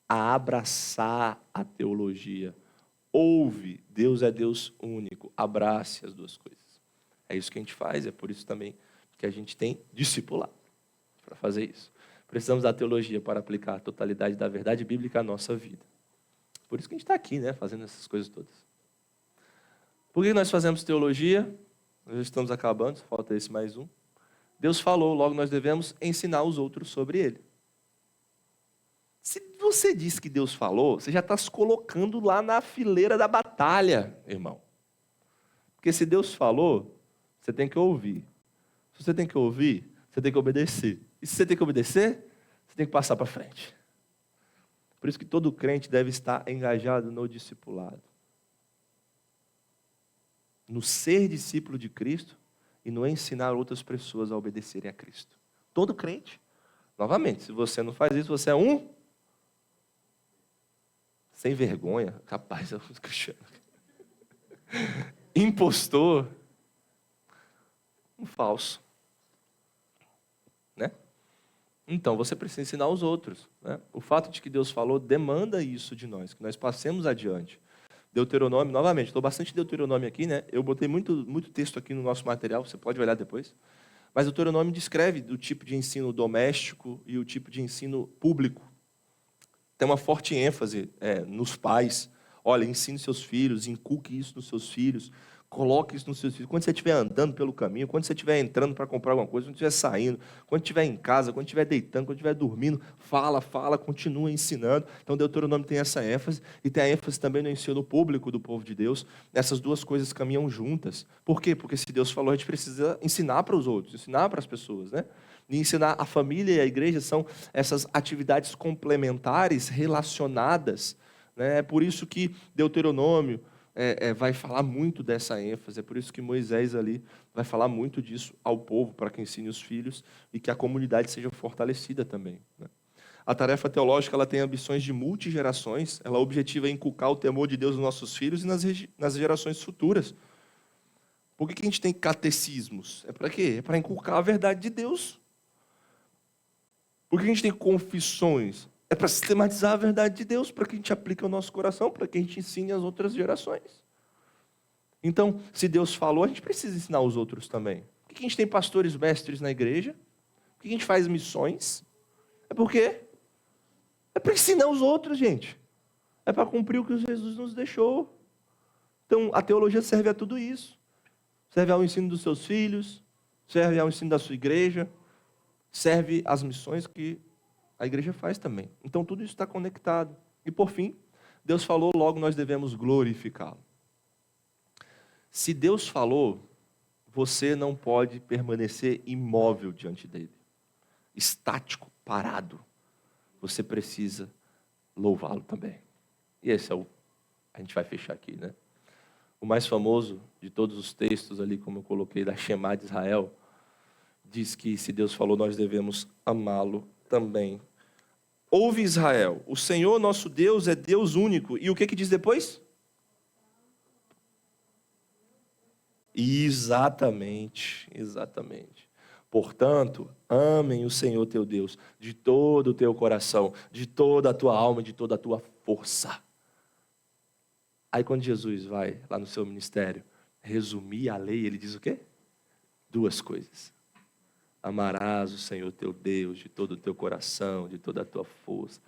A abraçar a teologia. Ouve, Deus é Deus único. Abrace as duas coisas. É isso que a gente faz, é por isso também que a gente tem discipulado para fazer isso. Precisamos da teologia para aplicar a totalidade da verdade bíblica à nossa vida. Por isso que a gente está aqui, né, fazendo essas coisas todas. Por que nós fazemos teologia? Nós já estamos acabando, só falta esse mais um. Deus falou, logo nós devemos ensinar os outros sobre ele. Se você diz que Deus falou, você já está se colocando lá na fileira da batalha, irmão. Porque se Deus falou, você tem que ouvir. Se você tem que ouvir, você tem que obedecer. E se você tem que obedecer, você tem que passar para frente. Por isso que todo crente deve estar engajado no discipulado. No ser discípulo de Cristo e no ensinar outras pessoas a obedecerem a Cristo. Todo crente. Novamente, se você não faz isso, você é um sem vergonha, capaz, é um cristiano. Impostor, um falso. Né? Então, você precisa ensinar os outros. Né? O fato de que Deus falou demanda isso de nós, que nós passemos adiante. Deuteronômio, novamente, estou bastante Deuteronômio aqui, né? Eu botei muito texto aqui no nosso material, você pode olhar depois. Mas Deuteronômio descreve o tipo de ensino doméstico e o tipo de ensino público. Tem uma forte ênfase nos pais. Olha, ensine seus filhos, inculque isso nos seus filhos, coloque isso nos seus filhos. Quando você estiver andando pelo caminho, quando você estiver entrando para comprar alguma coisa, quando estiver saindo, quando estiver em casa, quando estiver deitando, quando estiver dormindo, fala, continua ensinando. Então, Deuteronômio tem essa ênfase, e tem a ênfase também no ensino público do povo de Deus. Essas duas coisas caminham juntas. Por quê? Porque se Deus falou, a gente precisa ensinar para os outros, ensinar para as pessoas, né? E ensinar a família e a igreja são essas atividades complementares relacionadas. Né? É por isso que Deuteronômio, vai falar muito dessa ênfase. É por isso que Moisés ali vai falar muito disso ao povo, para que ensine os filhos e que a comunidade seja fortalecida também, né? A tarefa teológica ela tem ambições de multigerações, ela objetiva inculcar o temor de Deus nos nossos filhos e nas gerações futuras. Por que a gente tem catecismos? É para quê? É para inculcar a verdade de Deus. Por que a gente tem confissões? É para sistematizar a verdade de Deus, para que a gente aplique ao nosso coração, para que a gente ensine às outras gerações. Então, se Deus falou, a gente precisa ensinar os outros também. Por que a gente tem pastores mestres na igreja? Por que a gente faz missões? É porque é para ensinar os outros, gente. É para cumprir o que Jesus nos deixou. Então, a teologia serve a tudo isso. Serve ao ensino dos seus filhos, serve ao ensino da sua igreja, serve às missões que a igreja faz também. Então, tudo isso está conectado. E, por fim, Deus falou, logo nós devemos glorificá-lo. Se Deus falou, você não pode permanecer imóvel diante dele, estático, parado. Você precisa louvá-lo também. E esse é a gente vai fechar aqui, né? O mais famoso de todos os textos ali, como eu coloquei, da Shema de Israel, diz que se Deus falou, nós devemos amá-lo também. Ouve Israel, o Senhor nosso Deus é Deus único. E o que diz depois? Exatamente. Portanto, amem o Senhor teu Deus de todo o teu coração, de toda a tua alma, de toda a tua força. Aí quando Jesus vai lá no seu ministério resumir a lei, ele diz o quê? 2 coisas. Amarás o Senhor teu Deus de todo o teu coração, de toda a tua força.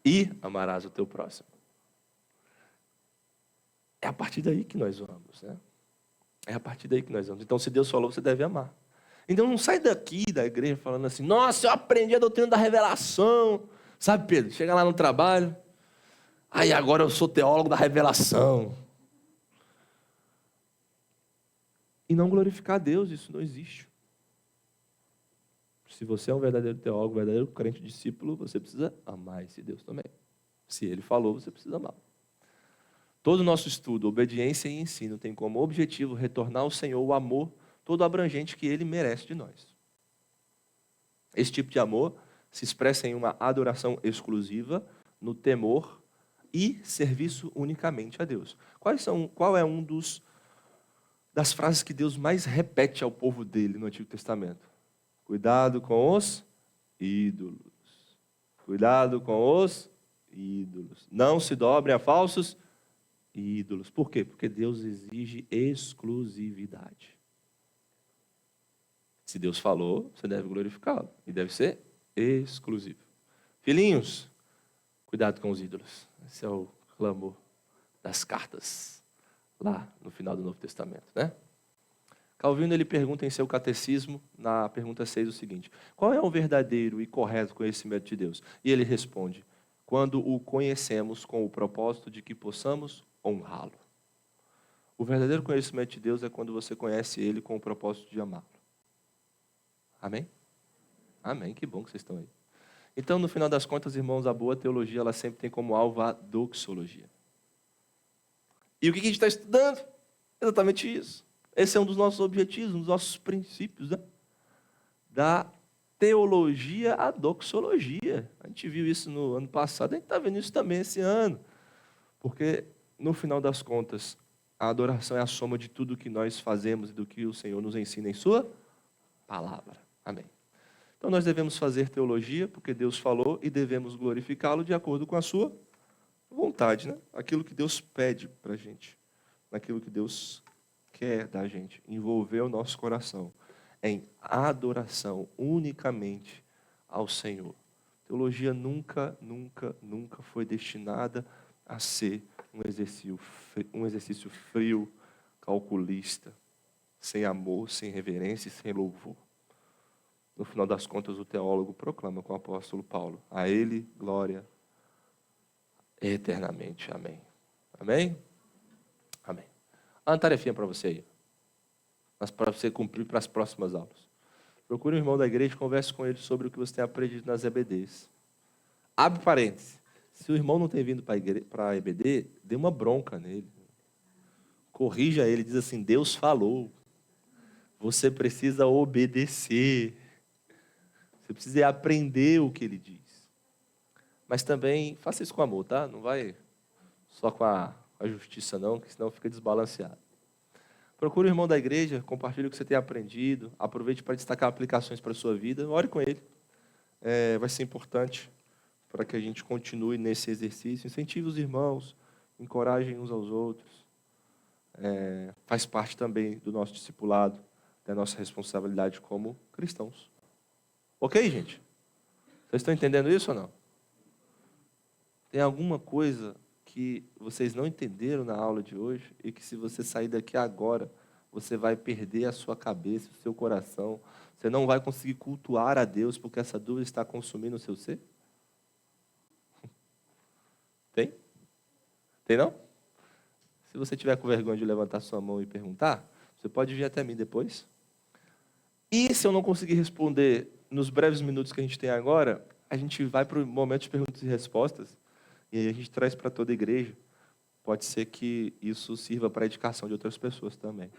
E amarás o teu próximo. É a partir daí que nós vamos, né? É a partir daí que nós vamos. Então, se Deus falou, você deve amar. Então, não sai daqui da igreja falando assim, nossa, eu aprendi a doutrina da revelação. Sabe, Pedro? Chega lá no trabalho, aí agora eu sou teólogo da revelação. E não glorificar a Deus, isso não existe. Se você é um verdadeiro teólogo, um verdadeiro crente discípulo, você precisa amar esse Deus também. Se ele falou, você precisa amar. Todo o nosso estudo, obediência e ensino tem como objetivo retornar ao Senhor o amor todo abrangente que ele merece de nós. Esse tipo de amor se expressa em uma adoração exclusiva, no temor e serviço unicamente a Deus. Qual é das frases que Deus mais repete ao povo dele no Antigo Testamento? Cuidado com os ídolos. Cuidado com os ídolos. Não se dobrem a falsos ídolos. Por quê? Porque Deus exige exclusividade. Se Deus falou, você deve glorificá-lo. E deve ser exclusivo. Filhinhos, cuidado com os ídolos. Esse é o clamor das cartas lá no final do Novo Testamento, né? Calvino ele pergunta em seu catecismo, na pergunta 6, o seguinte: qual é o verdadeiro e correto conhecimento de Deus? E ele responde: quando o conhecemos com o propósito de que possamos honrá-lo. O verdadeiro conhecimento de Deus é quando você conhece ele com o propósito de amá-lo. Amém? Amém, que bom que vocês estão aí. Então, no final das contas, irmãos, a boa teologia, ela sempre tem como alvo a doxologia. E o que a gente está estudando? Exatamente isso. Esse é um dos nossos objetivos, um dos nossos princípios, né? Da teologia à doxologia. A gente viu isso no ano passado, a gente está vendo isso também esse ano. Porque, no final das contas, a adoração é a soma de tudo que nós fazemos e do que o Senhor nos ensina em sua palavra. Amém. Então, nós devemos fazer teologia, porque Deus falou, e devemos glorificá-lo de acordo com a sua vontade, né? Aquilo que Deus pede para a gente, naquilo que Deus quer da gente, envolver o nosso coração em adoração unicamente ao Senhor. Teologia nunca foi destinada a ser um exercício frio, calculista, sem amor, sem reverência e sem louvor. No final das contas, o teólogo proclama com o apóstolo Paulo: a ele glória eternamente. Amém. Amém? Amém. Há uma tarefinha para você aí, para você cumprir para as próximas aulas. Procure um irmão da igreja e converse com ele sobre o que você tem aprendido nas EBDs. Abre parênteses. Se o irmão não tem vindo para a EBD, dê uma bronca nele. Corrija ele, diz assim, Deus falou. Você precisa obedecer. Você precisa aprender o que ele diz. Mas também faça isso com amor, tá? Não vai só com a justiça não, que senão fica desbalanceado. Procure o irmão da igreja, compartilhe o que você tem aprendido, aproveite para destacar aplicações para a sua vida, ore com ele. Vai ser importante para que a gente continue nesse exercício. Incentive os irmãos, encorajem uns aos outros. Faz parte também do nosso discipulado, da nossa responsabilidade como cristãos. Ok, gente? Vocês estão entendendo isso ou não? Tem alguma coisa que vocês não entenderam na aula de hoje e que se você sair daqui agora, você vai perder a sua cabeça, o seu coração, você não vai conseguir cultuar a Deus porque essa dúvida está consumindo o seu ser? Tem? Tem não? Se você tiver com vergonha de levantar sua mão e perguntar, você pode vir até mim depois. E se eu não conseguir responder nos breves minutos que a gente tem agora, a gente vai para o momento de perguntas e respostas, e aí a gente traz para toda a igreja. Pode ser que isso sirva para a edificação de outras pessoas também.